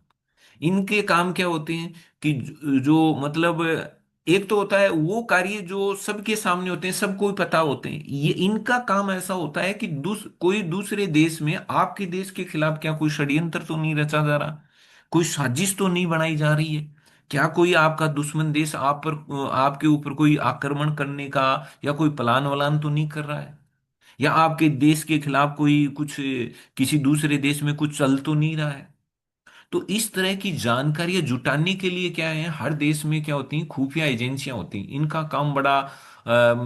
इनके काम क्या होते हैं कि जो मतलब, एक तो होता है वो कार्य जो सबके सामने होते हैं, सबको ही पता होते हैं। ये इनका काम ऐसा होता है कि कोई दूसरे देश में आपके देश के खिलाफ क्या कोई षड्यंत्र तो नहीं रचा जा रहा, कोई साजिश तो नहीं बनाई जा रही है, क्या कोई आपका दुश्मन देश आप पर, आपके ऊपर कोई आक्रमण करने का या कोई प्लान वलान तो नहीं कर रहा है, या आपके देश के खिलाफ कोई कुछ किसी दूसरे देश में कुछ चल तो नहीं रहा है। तो इस तरह की जानकारियां जुटाने के लिए क्या है, हर देश में क्या होती हैं, खुफिया एजेंसियां होती हैं। इनका काम बड़ा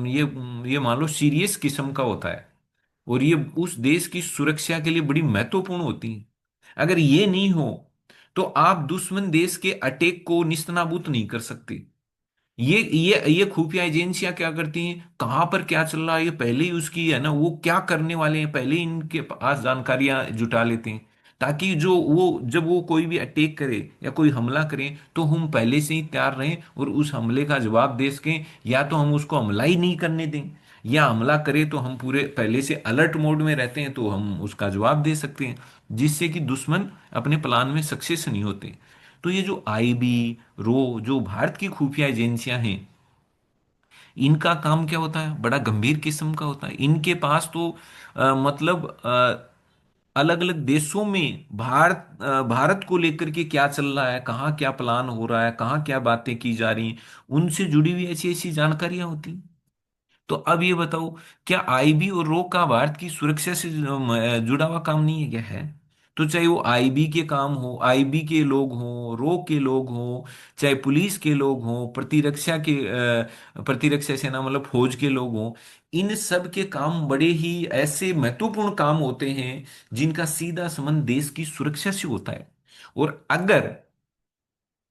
ये मान लो सीरियस किस्म का होता है, और ये उस देश की सुरक्षा के लिए बड़ी महत्वपूर्ण होती हैं। अगर ये नहीं हो तो आप दुश्मन देश के अटैक को निस्तनाबूद नहीं कर सकते। ये खुफिया एजेंसियां क्या करती हैं, कहाँ पर क्या चल रहा है ये पहले ही उसकी है ना, वो क्या करने वाले हैं पहले ही इनके पास जानकारियां जुटा लेते हैं, ताकि जो वो जब वो कोई भी अटैक करे या कोई हमला करे तो हम पहले से ही तैयार रहें और उस हमले का जवाब दे सकें, या तो हम उसको हमला ही नहीं करने दें, या हमला करे तो हम पूरे पहले से अलर्ट मोड में रहते हैं तो हम उसका जवाब दे सकते हैं, जिससे कि दुश्मन अपने प्लान में सक्सेस नहीं होते। तो ये जो आईबी, रो, जो भारत की खुफिया एजेंसियां हैं, इनका काम क्या होता है, बड़ा गंभीर किस्म का होता है। इनके पास तो मतलब अलग अलग देशों में भारत को लेकर के क्या चल रहा है, कहाँ क्या प्लान हो रहा है, कहाँ क्या बातें की जा रही हैं, उनसे जुड़ी हुई ऐसी ऐसी जानकारियां होती हैं। तो अब ये बताओ, क्या आईबी और रो का भारत की सुरक्षा से जुड़ा हुआ काम नहीं है क्या है? तो चाहे वो आईबी के काम हो, आईबी के लोग हों, रो के लोग हों, चाहे पुलिस के लोग हों, प्रतिरक्षा सेना मतलब फौज के लोग हों, इन सब के काम बड़े ही ऐसे महत्वपूर्ण काम होते हैं जिनका सीधा संबंध देश की सुरक्षा से होता है। और अगर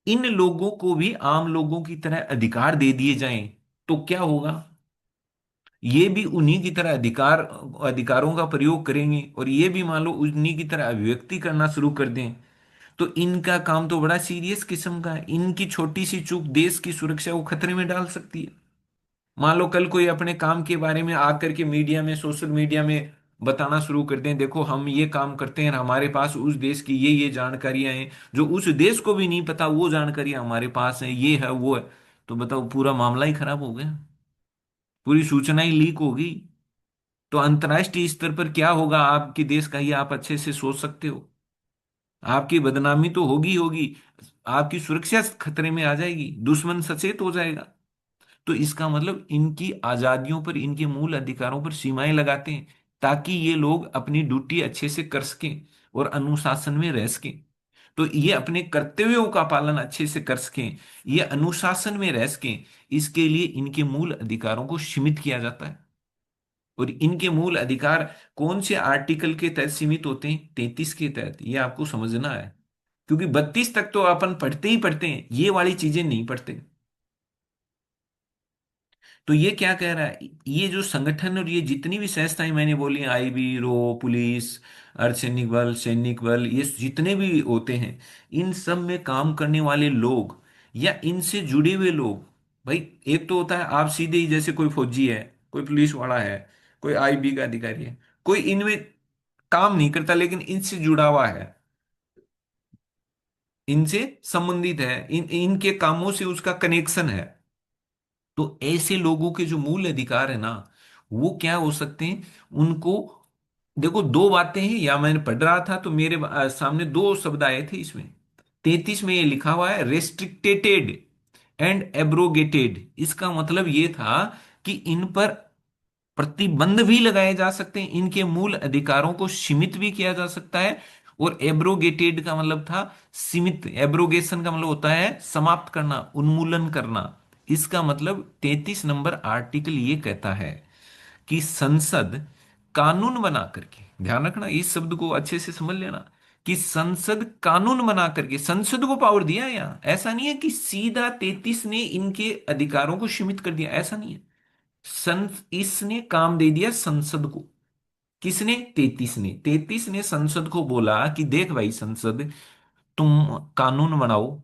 इन लोगों को भी आम लोगों की तरह अधिकार दे दिए जाएं तो क्या होगा, ये भी उन्हीं की तरह अधिकारों का प्रयोग करेंगे, और ये भी मान लो उन्हीं की तरह अभिव्यक्ति करना शुरू कर दें, तो इनका काम तो बड़ा सीरियस किस्म का है। इनकी छोटी सी चूक देश की सुरक्षा को खतरे में डाल सकती है। मान लो कल कोई अपने काम के बारे में आकर के मीडिया में, सोशल मीडिया में बताना शुरू कर दें, देखो हम ये काम करते हैं, हमारे पास उस देश की ये जानकारियां हैं, जो उस देश को भी नहीं पता वो जानकारियां हमारे पास हैं, ये है वो है। तो बताओ, पूरा मामला ही खराब हो गया, पूरी सूचना ही लीक होगी। तो अंतर्राष्ट्रीय स्तर पर क्या होगा आपके देश का, ये आप अच्छे से सोच सकते हो। आपकी बदनामी तो होगी होगी, आपकी सुरक्षा खतरे में आ जाएगी, दुश्मन सचेत हो जाएगा। तो इसका मतलब इनकी आजादियों पर, इनके मूल अधिकारों पर सीमाएं लगाते हैं, ताकि ये लोग अपनी ड्यूटी अच्छे से कर सकें और अनुशासन में रह सकें। तो ये अपने कर्तव्यों का पालन अच्छे से कर सकें, ये अनुशासन में रह सकें, इसके लिए इनके मूल अधिकारों को सीमित किया जाता है। और इनके मूल अधिकार कौन से आर्टिकल के तहत सीमित होते हैं, 33 के तहत, ये आपको समझना है। क्योंकि 32 तक तो अपन पढ़ते ही पढ़ते हैं, ये वाली चीजें नहीं पढ़ते। तो ये क्या कह रहा है, ये जो संगठन और ये जितनी भी संस्थाएं मैंने बोली, आईबी, रो, पुलिस, अर्धसैनिक बल, सैनिक बल, ये जितने भी होते हैं, इन सब में काम करने वाले लोग या इनसे जुड़े हुए लोग, भाई एक तो होता है आप सीधे ही, जैसे कोई फौजी है, कोई पुलिस वाला है, कोई आईबी का अधिकारी है, कोई इनमें काम नहीं करता लेकिन इनसे जुड़ा हुआ है, इनसे संबंधित है, इनके कामों से उसका कनेक्शन है। तो ऐसे लोगों के जो मूल अधिकार है ना, वो क्या हो सकते हैं, उनको देखो, दो बातें हैं, या मैंने पढ़ रहा था तो मेरे सामने दो शब्द आए थे इसमें। 33 में ये लिखा हुआ है रेस्ट्रिक्टेड एंड एब्रोगेटेड। इसका मतलब ये था कि इन पर प्रतिबंध भी लगाए जा सकते हैं, इनके मूल अधिकारों को सीमित भी किया जा सकता है। और एब्रोगेटेड का मतलब था सीमित, एब्रोगेशन का मतलब होता है समाप्त करना, उन्मूलन करना। इसका मतलब 33 नंबर आर्टिकल ये कहता है कि संसद कानून बना करके, ध्यान रखना इस शब्द को अच्छे से समझ लेना, कि संसद कानून बना करके, संसद को पावर दिया है यहाँ, ऐसा नहीं है कि सीधा 33 ने इनके अधिकारों को सीमित कर दिया, ऐसा नहीं है। इसने काम दे दिया संसद को, किसने? 33 ने। 33 ने संसद को बोला कि देख भाई संसद, तुम कानून बनाओ,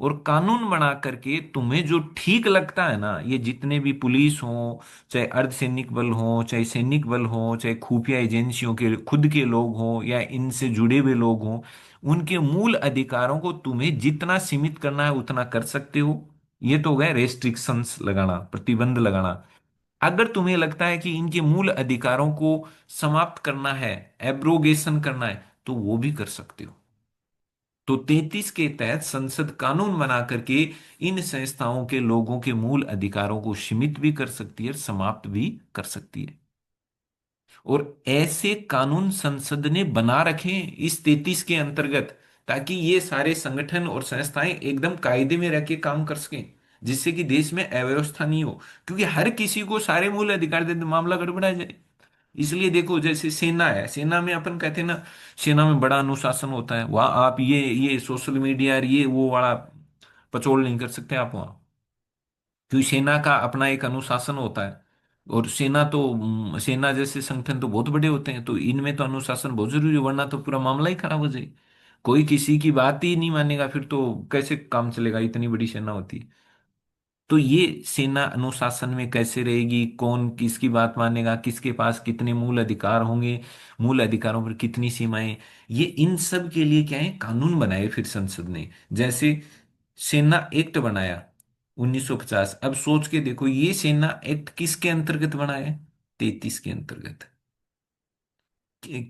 और कानून बना करके तुम्हें जो ठीक लगता है ना, ये जितने भी पुलिस हो, चाहे अर्धसैनिक बल हो, चाहे सैनिक बल हो, चाहे खुफिया एजेंसियों के खुद के लोग हो, या इनसे जुड़े हुए लोग हो, उनके मूल अधिकारों को तुम्हें जितना सीमित करना है उतना कर सकते हो। ये तो हो गया रेस्ट्रिक्शंस लगाना, प्रतिबंध लगाना। अगर तुम्हें लगता है कि इनके मूल अधिकारों को समाप्त करना है, एब्रोगेशन करना है, तो वो भी कर सकते हो। तो 33 के तहत संसद कानून बना करके इन संस्थाओं के लोगों के मूल अधिकारों को सीमित भी कर सकती है, समाप्त भी कर सकती है। और ऐसे कानून संसद ने बना रखे हैं इस 33 के अंतर्गत, ताकि ये सारे संगठन और संस्थाएं एकदम कायदे में रह के काम कर सकें, जिससे कि देश में अव्यवस्था नहीं हो। क्योंकि हर किसी को सारे मूल अधिकार दे तो मामला गड़बड़ा जाए। इसलिए देखो, जैसे सेना है, सेना में अपन कहते हैं ना, सेना में बड़ा अनुशासन होता है। वहां आप ये सोशल मीडिया और ये वो वाला पचोल नहीं कर सकते आप वहां, क्योंकि सेना का अपना एक अनुशासन होता है। और सेना तो सेना जैसे संगठन तो बहुत बड़े होते हैं, तो इनमें तो अनुशासन बहुत जरूरी है, वरना तो पूरा मामला ही खराब हो जाए। कोई किसी की बात ही नहीं मानेगा, फिर तो कैसे काम चलेगा, इतनी बड़ी सेना होती है। तो ये सेना अनुशासन में कैसे रहेगी, कौन किसकी बात मानेगा, किसके पास कितने मूल अधिकार होंगे, मूल अधिकारों पर कितनी सीमाएं, ये इन सब के लिए क्या है, कानून बनाए फिर संसद ने। जैसे सेना एक्ट बनाया 1950। अब सोच के देखो, ये सेना एक्ट किसके अंतर्गत बना है? 33 के अंतर्गत।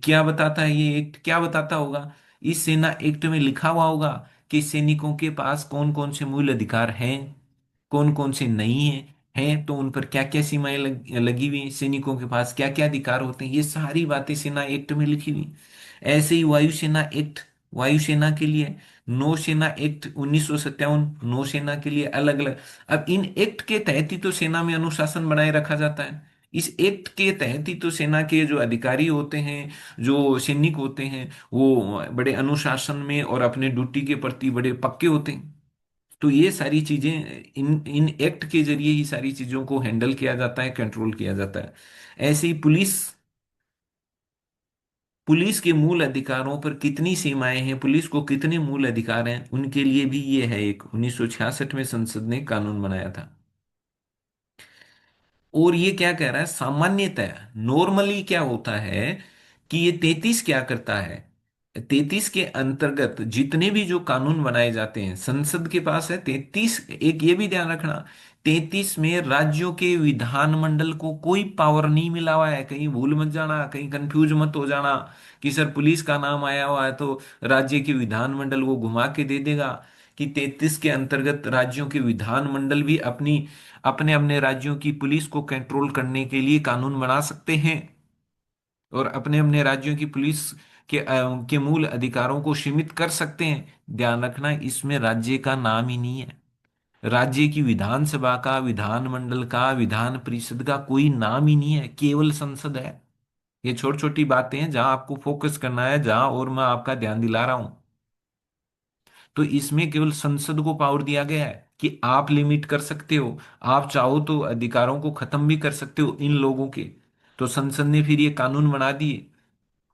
क्या बताता है ये एक्ट, क्या बताता होगा? इस सेना एक्ट में लिखा हुआ होगा कि सैनिकों के पास कौन कौन से मूल अधिकार हैं, कौन कौन से नहीं है, हैं तो उन पर क्या क्या सीमाएं लगी हुई हैं, सैनिकों के पास क्या क्या अधिकार होते हैं, ये सारी बातें सेना एक्ट में लिखी हुई। ऐसे ही वायुसेना एक्ट वायुसेना के लिए, नौसेना एक्ट 1957 नौसेना के लिए अलग अलग। अब इन एक्ट के तहत ही तो सेना में अनुशासन बनाए रखा जाता है। इस एक्ट के तहत ही तो सेना के जो अधिकारी होते हैं, जो सैनिक होते हैं, वो बड़े अनुशासन में और अपने ड्यूटी के प्रति बड़े पक्के होते हैं। तो ये सारी चीजें इन इन एक्ट के जरिए ही सारी चीजों को हैंडल किया जाता है, कंट्रोल किया जाता है। ऐसे ही पुलिस, पुलिस के मूल अधिकारों पर कितनी सीमाएं हैं, पुलिस को कितने मूल अधिकार हैं, उनके लिए भी ये है, एक 1966 में संसद ने कानून बनाया था। और ये क्या कह रहा है, सामान्यतः नॉर्मली क्या होता है कि ये 33 क्या करता है, 33 के अंतर्गत जितने भी जो कानून बनाए जाते हैं, संसद के पास है 33। एक ये भी ध्यान रखना, 33 में राज्यों के विधानमंडल को कोई पावर नहीं मिला हुआ है। कहीं भूल मत जाना, कहीं कंफ्यूज मत हो जाना कि सर पुलिस का नाम आया हुआ है तो राज्य के विधानमंडल वो घुमा के दे देगा। कि 33 के अंतर्गत राज्यों के विधानमंडल भी अपनी अपने अपने राज्यों की पुलिस को कंट्रोल करने के लिए कानून बना सकते हैं, और अपने अपने राज्यों की पुलिस के मूल अधिकारों को सीमित कर सकते हैं। ध्यान रखना, इसमें राज्य का नाम ही नहीं है। राज्य की विधानसभा का, विधानमंडल का, विधान परिषद का कोई नाम ही नहीं है, केवल संसद है। ये छोटी छोटी बातें हैं जहां आपको फोकस करना है, जहां और मैं आपका ध्यान दिला रहा हूं। तो इसमें केवल संसद को पावर दिया गया है कि आप लिमिट कर सकते हो, आप चाहो तो अधिकारों को खत्म भी कर सकते हो इन लोगों के। तो संसद ने फिर ये कानून बना दिए।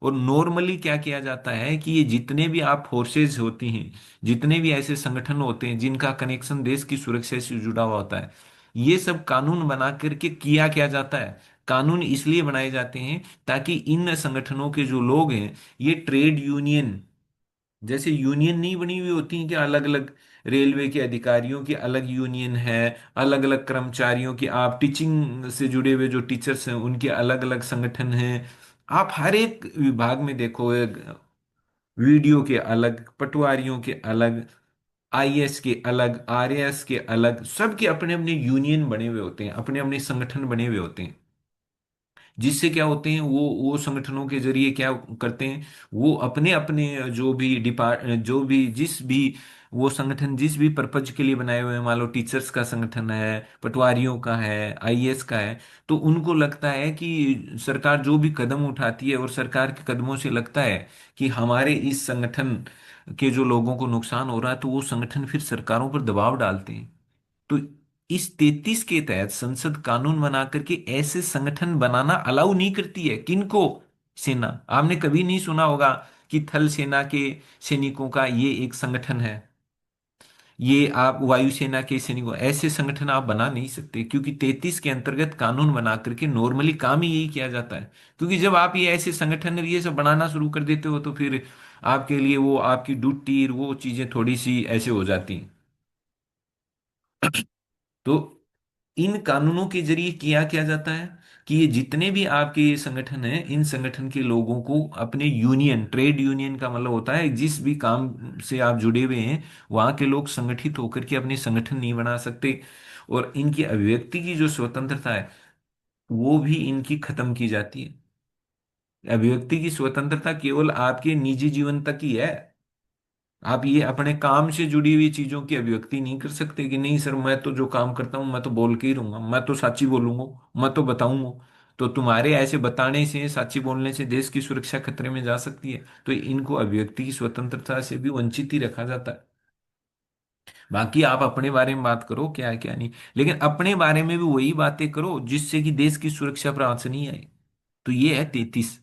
और नॉर्मली क्या किया जाता है कि ये जितने भी आप फोर्सेज होती हैं, जितने भी ऐसे संगठन होते हैं जिनका कनेक्शन देश की सुरक्षा से जुड़ा हुआ होता है, ये सब कानून बना करके किया क्या जाता है, कानून इसलिए बनाए जाते हैं ताकि इन संगठनों के जो लोग हैं, ये ट्रेड यूनियन, जैसे यूनियन नहीं बनी हुई होती है कि अलग अलग रेलवे के अधिकारियों की अलग यूनियन है, अलग अलग कर्मचारियों की, आप टीचिंग से जुड़े हुए जो टीचर्स हैं उनके अलग अलग संगठन हैं। आप हर एक विभाग में देखो, एक वीडियो के अलग, पटवारियों के अलग, आईएएस के अलग, आरएएस के अलग, सबके अपने अपने यूनियन बने हुए होते हैं, अपने अपने संगठन बने हुए होते हैं। जिससे क्या होते हैं, वो संगठनों के जरिए क्या करते हैं, वो अपने अपने जो भी जो भी जिस भी वो संगठन जिस भी पर्पज के लिए बनाए हुए हैं, मान लो टीचर्स का संगठन है, पटवारियों का है, आईएएस का है, तो उनको लगता है कि सरकार जो भी कदम उठाती है और सरकार के कदमों से लगता है कि हमारे इस संगठन के जो लोगों को नुकसान हो रहा है, तो वो संगठन फिर सरकारों पर दबाव डालते हैं। तो इस 33 के तहत संसद कानून बना करके ऐसे संगठन बनाना अलाउ नहीं करती है, किनको? सेना। आपने कभी नहीं सुना होगा कि थल सेना के सैनिकों का ये एक संगठन है, ये आप वायुसेना के सैनिकों, ऐसे संगठन आप बना नहीं सकते, क्योंकि 33 के अंतर्गत कानून बना करके नॉर्मली काम ही यही किया जाता है। क्योंकि जब आप ये ऐसे संगठन ये सब बनाना शुरू कर देते हो तो फिर आपके लिए वो आपकी ड्यूटी वो चीजें थोड़ी सी ऐसे हो जाती हैं। तो इन कानूनों के जरिए किया क्या जाता है कि ये जितने भी आपके ये संगठन हैं, इन संगठन के लोगों को अपने यूनियन, ट्रेड यूनियन का मतलब होता है जिस भी काम से आप जुड़े हुए हैं, वहां के लोग संगठित होकर के अपने संगठन नहीं बना सकते। और इनकी अभिव्यक्ति की जो स्वतंत्रता है वो भी इनकी खत्म की जाती है। अभिव्यक्ति की स्वतंत्रता केवल आपके निजी जीवन तक ही है। आप ये अपने काम से जुड़ी हुई चीजों की अभिव्यक्ति नहीं कर सकते कि नहीं सर मैं तो जो काम करता हूं मैं तो बोल के ही रहूंगा, मैं तो साची बोलूंगा, मैं तो बताऊंगा। तो तुम्हारे ऐसे बताने से, साची बोलने से देश की सुरक्षा खतरे में जा सकती है। तो इनको अभिव्यक्ति की स्वतंत्रता से भी वंचित ही रखा जाता है। बाकी आप अपने बारे में बात करो क्या है क्या नहीं, लेकिन अपने बारे में भी वही बातें करो जिससे कि देश की सुरक्षा पर आंच नहीं आए। तो ये है 33।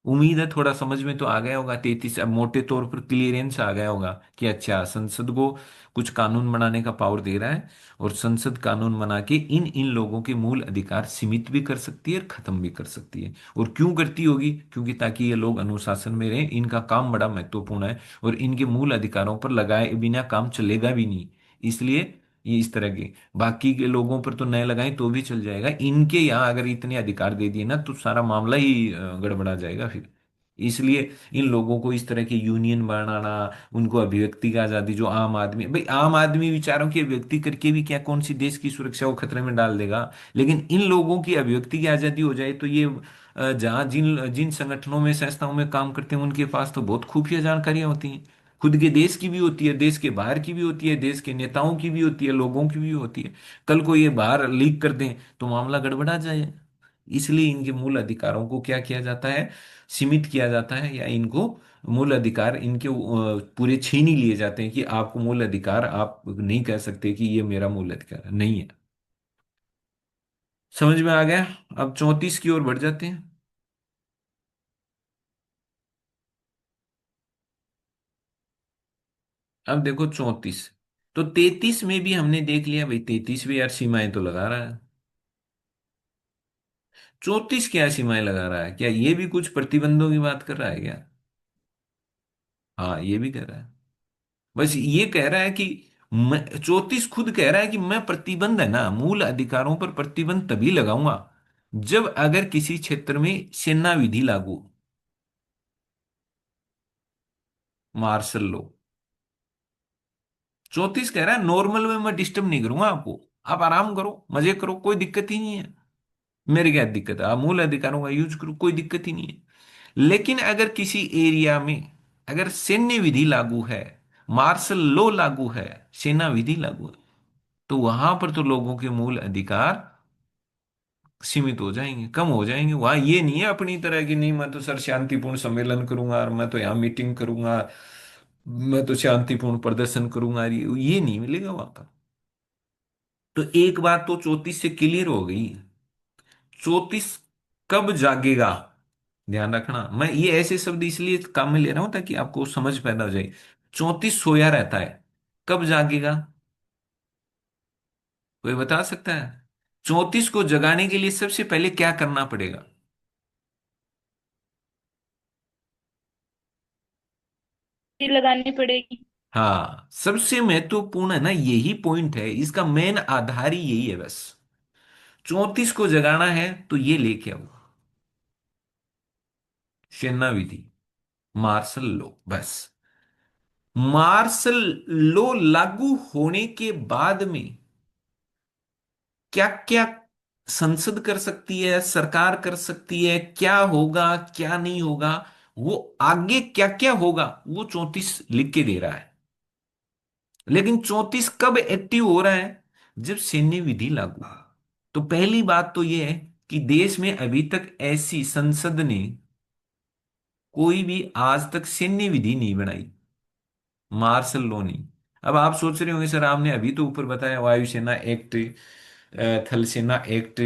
उम्मीद है थोड़ा समझ में तो आ गया होगा। 33 अब मोटे तौर पर क्लियरेंस आ गया होगा कि अच्छा संसद को कुछ कानून बनाने का पावर दे रहा है, और संसद कानून बना के इन इन लोगों के मूल अधिकार सीमित भी कर सकती है और खत्म भी कर सकती है। और क्यों करती होगी? क्योंकि ताकि ये लोग अनुशासन में रहें, इनका काम बड़ा महत्वपूर्ण है और इनके मूल अधिकारों पर लगाए बिना काम चलेगा भी नहीं। इसलिए ये इस तरह के, बाकी के लोगों पर तो नए लगाएं तो भी चल जाएगा, इनके यहाँ अगर इतने अधिकार दे दिए ना तो सारा मामला ही गड़बड़ा जाएगा फिर। इसलिए इन लोगों को इस तरह के यूनियन बनाना, उनको अभिव्यक्ति की आजादी, जो आम आदमी, भाई आम आदमी विचारों की अभिव्यक्ति करके भी क्या कौन सी देश की सुरक्षा को खतरे में डाल देगा। लेकिन इन लोगों की अभिव्यक्ति की आजादी हो जाए तो ये जहाँ जिन जिन संगठनों में संस्थाओं में काम करते हैं उनके पास तो बहुत खुफिया जानकारियां होती हैं। खुद के देश की भी होती है, देश के बाहर की भी होती है, देश के नेताओं की भी होती है, लोगों की भी होती है। कल को ये बाहर लीक कर दें तो मामला गड़बड़ा जाए। इसलिए इनके मूल अधिकारों को क्या किया जाता है, सीमित किया जाता है, या इनको मूल अधिकार इनके पूरे छीन ही लिए जाते हैं कि आपको मूल अधिकार, आप नहीं कह सकते कि ये मेरा मूल अधिकार है, नहीं है। समझ में आ गया? अब 34 की ओर बढ़ जाते हैं। अब देखो 34, तो 33 में भी हमने देख लिया भाई, 33 भी यार सीमाएं तो लगा रहा है। 34 क्या सीमाएं लगा रहा है? क्या ये भी कुछ प्रतिबंधों की बात कर रहा है क्या? हाँ ये भी कह रहा है। बस ये कह रहा है कि मैं, 34 खुद कह रहा है कि मैं प्रतिबंध है ना मूल अधिकारों पर प्रतिबंध तभी लगाऊंगा जब अगर किसी क्षेत्र में सेना विधि लागू हो, मार्शल लॉ। 34 कह रहा है नॉर्मल में मैं डिस्टर्ब नहीं करूंगा आपको, आप आराम करो, मजे करो, कोई दिक्कत ही नहीं है। मेरे क्या दिक्कत है, आप मूल अधिकारों का यूज करो, कोई दिक्कत ही नहीं है। लेकिन अगर किसी एरिया में अगर सैन्य विधि लागू है, मार्शल लॉ लागू है, सेना विधि लागू है, तो वहां पर तो लोगों के मूल अधिकार सीमित हो जाएंगे, कम हो जाएंगे। वहां ये नहीं है अपनी तरह की, नहीं मैं तो सर शांतिपूर्ण सम्मेलन करूंगा और मैं तो यहाँ मीटिंग करूंगा, मैं तो शांतिपूर्ण प्रदर्शन करूंगा, ये नहीं मिलेगा वहां पर। तो एक बात तो 34 से क्लियर हो गई। 34 कब जागेगा? ध्यान रखना, मैं ये ऐसे शब्द इसलिए काम में ले रहा हूं ताकि आपको समझ पैदा हो जाए। 34 सोया रहता है, कब जागेगा? कोई बता सकता है? 34 को जगाने के लिए सबसे पहले क्या करना पड़ेगा? लगानी पड़ेगी। हाँ सबसे महत्वपूर्ण है ना, यही पॉइंट है, इसका मेन आधार ही यही है बस। 34 को जगाना है तो ये लेके आओ, सेना विधि, मार्शल लॉ, बस। मार्शल लॉ लागू होने के बाद में क्या क्या संसद कर सकती है, सरकार कर सकती है, क्या होगा क्या नहीं होगा, वो आगे क्या क्या होगा वो 34 लिख के दे रहा है। लेकिन 34 कब एक्टिव हो रहा है? जब सैन्य विधि लागू हो। तो पहली बात तो यह है कि देश में अभी तक ऐसी संसद ने कोई भी आज तक सैन्य विधि नहीं बनाई, मार्शल लॉ नहीं। अब आप सोच रहे होंगे सर आपने अभी तो ऊपर बताया वायुसेना एक्ट, थल सेना एक्ट,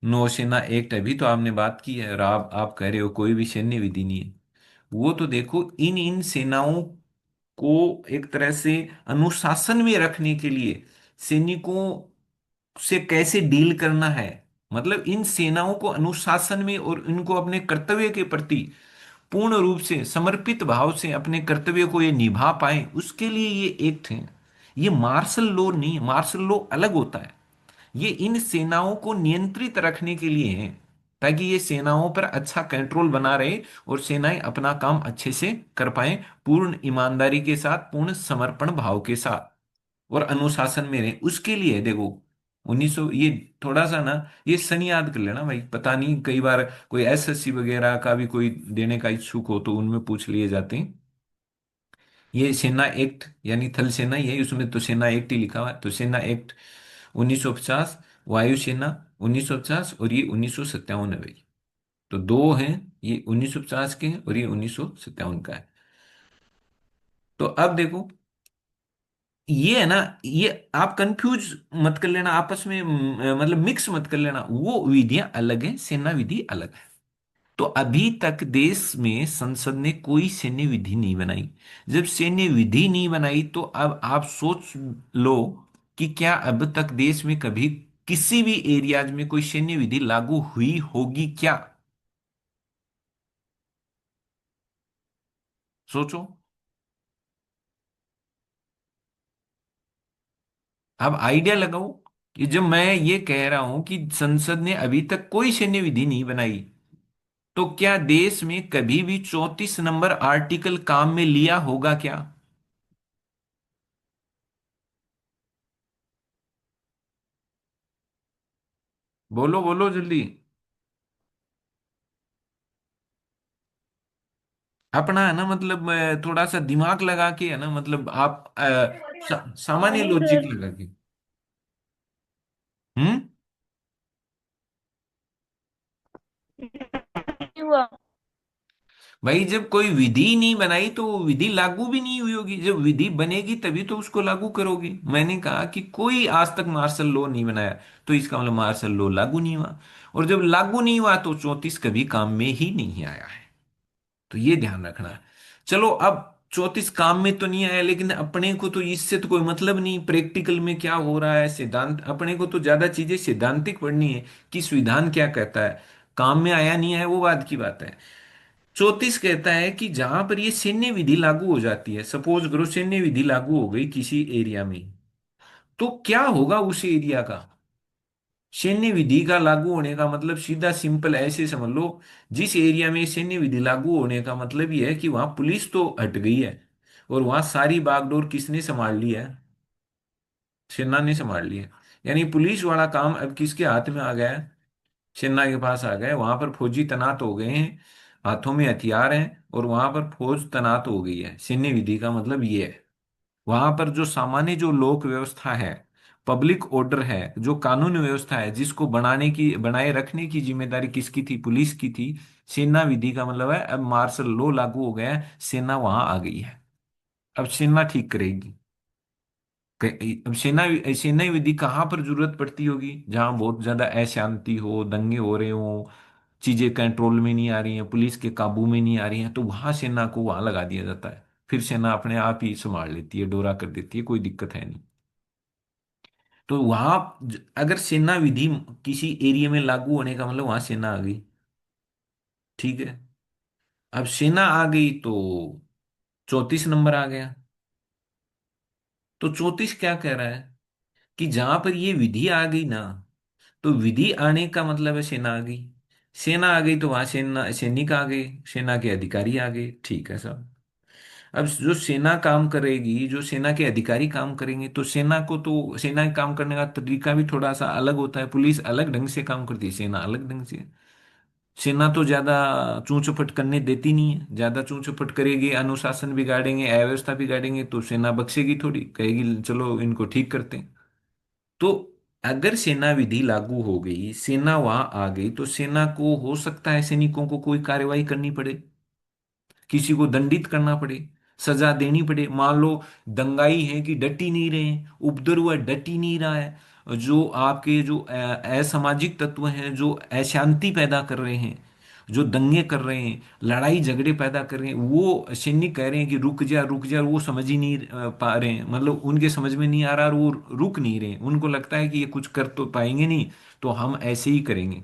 नौसेना एक्ट अभी तो आपने बात की है, और आप कह रहे हो कोई भी सैन्य विधि नहीं है। वो तो देखो, इन इन सेनाओं को एक तरह से अनुशासन में रखने के लिए, सैनिकों से कैसे डील करना है, मतलब इन सेनाओं को अनुशासन में और इनको अपने कर्तव्य के प्रति पूर्ण रूप से समर्पित भाव से अपने कर्तव्य को ये निभा पाए, उसके लिए ये एक्ट है। ये मार्शल लॉ नहीं है, मार्शल लॉ अलग होता है। ये इन सेनाओं को नियंत्रित रखने के लिए है, ताकि ये सेनाओं पर अच्छा कंट्रोल बना रहे और सेनाएं अपना काम अच्छे से कर पाए, पूर्ण ईमानदारी के साथ, पूर्ण समर्पण भाव के साथ, और अनुशासन में रहे। उसके लिए देखो 1900 ये, थोड़ा सा ना ये सन याद कर लेना भाई, पता नहीं कई बार कोई एसएससी वगैरह का भी कोई देने का इच्छुक हो तो उनमें पूछ लिए जाते हैं। ये सेना एक्ट यानी थल सेना ही है, उसमें तो सेना एक्ट ही लिखा हुआ है, तो सेना एक्ट 1950, वायुसेना 1950, और ये 1957 है भाई। तो दो हैं, ये 1950 के हैं और ये 1957 का है। तो अब देखो, ये है ना, ये आप कंफ्यूज मत कर लेना आपस में, मतलब मिक्स मत कर लेना, वो विधियां अलग हैं, सेना विधि अलग है। तो अभी तक देश में संसद ने कोई सैन्य विधि नहीं बनाई। जब सैन्य विधि नहीं बनाई तो अब आप सोच लो कि क्या अब तक देश में कभी किसी भी एरियाज में कोई सैन्य विधि लागू हुई होगी क्या? सोचो। अब आइडिया लगाओ कि जब मैं ये कह रहा हूं कि संसद ने अभी तक कोई सैन्य विधि नहीं बनाई, तो क्या देश में कभी भी 34 नंबर आर्टिकल काम में लिया होगा क्या? बोलो बोलो जल्दी। अपना है ना, मतलब थोड़ा सा दिमाग लगा के, है ना, मतलब आप सामान्य नहीं लॉजिक सर। लगा के। हम्म। नहीं हुआ। भाई जब कोई विधि ही नहीं बनाई तो वो विधि लागू भी नहीं हुई होगी। जब विधि बनेगी तभी तो उसको लागू करोगे। मैंने कहा कि कोई आज तक मार्शल लॉ नहीं बनाया, तो इसका मतलब मार्शल लॉ लागू नहीं हुआ। और जब लागू नहीं हुआ तो 34 कभी काम में ही नहीं आया है। तो ये ध्यान रखना है। चलो, अब 34 काम में तो नहीं आया, लेकिन अपने को तो इससे तो कोई मतलब नहीं प्रैक्टिकल में क्या हो रहा है, सिद्धांत अपने को तो ज्यादा चीजें सिद्धांतिक पढ़नी है कि संविधान क्या कहता है। काम में आया नहीं है वो बात की बात है। 34 कहता है कि जहां पर ये सैन्य विधि लागू हो जाती है, सपोज करो सैन्य विधि लागू हो गई किसी एरिया में, तो क्या होगा उस एरिया का? सैन्य विधि का लागू होने का मतलब सीधा सिंपल ऐसे समझ लो, जिस एरिया में सैन्य विधि लागू होने का मतलब ये है कि वहां पुलिस तो हट गई है, और वहां सारी बागडोर किसने संभाल ली है? सेना ने संभाल ली है। यानी पुलिस वाला काम अब किसके हाथ में आ गया है? सेना के पास आ गए। वहां पर फौजी तैनात हो गए हैं, हाथों में हथियार हैं, और वहां पर फौज तैनात हो गई है। सैन्य विधि का मतलब ये है। वहां पर जो सामान्य जो लोक व्यवस्था है, पब्लिक ऑर्डर है, जो कानून व्यवस्था है, जिसको बनाए रखने की जिम्मेदारी किसकी थी? पुलिस की थी। सेना विधि का मतलब है अब मार्शल लॉ लागू हो गया है, सेना वहां आ गई है। अब सेना ठीक करेगी। अब सेना विधि कहाँ पर जरूरत पड़ती होगी? जहां बहुत ज्यादा अशांति हो, दंगे हो रहे हो, चीजें कंट्रोल में नहीं आ रही हैं, पुलिस के काबू में नहीं आ रही हैं, तो वहां सेना को वहां लगा दिया जाता है। फिर सेना अपने आप ही संभाल लेती है, डोरा कर देती है, कोई दिक्कत है नहीं। तो वहां अगर सेना विधि किसी एरिया में लागू होने का मतलब वहां सेना आ गई। ठीक है। अब सेना आ गई तो 34 नंबर आ गया। तो 34 क्या कह रहा है कि जहां पर ये विधि आ गई ना, तो विधि आने का मतलब है सेना आ गई। सेना आ गई तो वहां सेना सैनिक आ गए, सेना के अधिकारी आ गए। ठीक है सब। अब जो सेना काम करेगी, जो सेना के अधिकारी काम करेंगे, तो सेना को तो सेना के काम करने का तरीका भी थोड़ा सा अलग होता है। पुलिस अलग ढंग से काम करती है, सेना अलग ढंग से। सेना तो ज्यादा चूं चपट करने देती नहीं है। ज्यादा चूं चपट करेगी, अनुशासन बिगाड़ेंगे, अव्यवस्था बिगाड़ेंगे, तो सेना बख्शेगी थोड़ी, कहेगी चलो इनको ठीक करते हैं। तो अगर सेना विधि लागू हो गई, सेना वहां आ गई, तो सेना को हो सकता है सैनिकों को कोई कार्रवाई करनी पड़े, किसी को दंडित करना पड़े, सजा देनी पड़े। मान लो दंगाई है कि डट ही नहीं रहे हैं, उपद्रव हुआ डट ही नहीं रहा है, जो आपके जो असामाजिक तत्व हैं, जो अशांति पैदा कर रहे हैं, जो दंगे कर रहे हैं, लड़ाई झगड़े पैदा कर रहे हैं, वो सैनिक कह रहे हैं कि रुक जा रुक जा, वो समझ ही नहीं पा रहे हैं, मतलब उनके समझ में नहीं आ रहा और वो रुक नहीं रहे हैं। उनको लगता है कि ये कुछ कर तो पाएंगे नहीं, तो हम ऐसे ही करेंगे।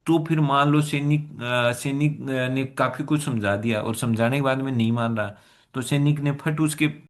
तो फिर मान लो सैनिक ने काफी कुछ समझा दिया और समझाने के बाद में नहीं मान रहा, तो सैनिक ने फट उसके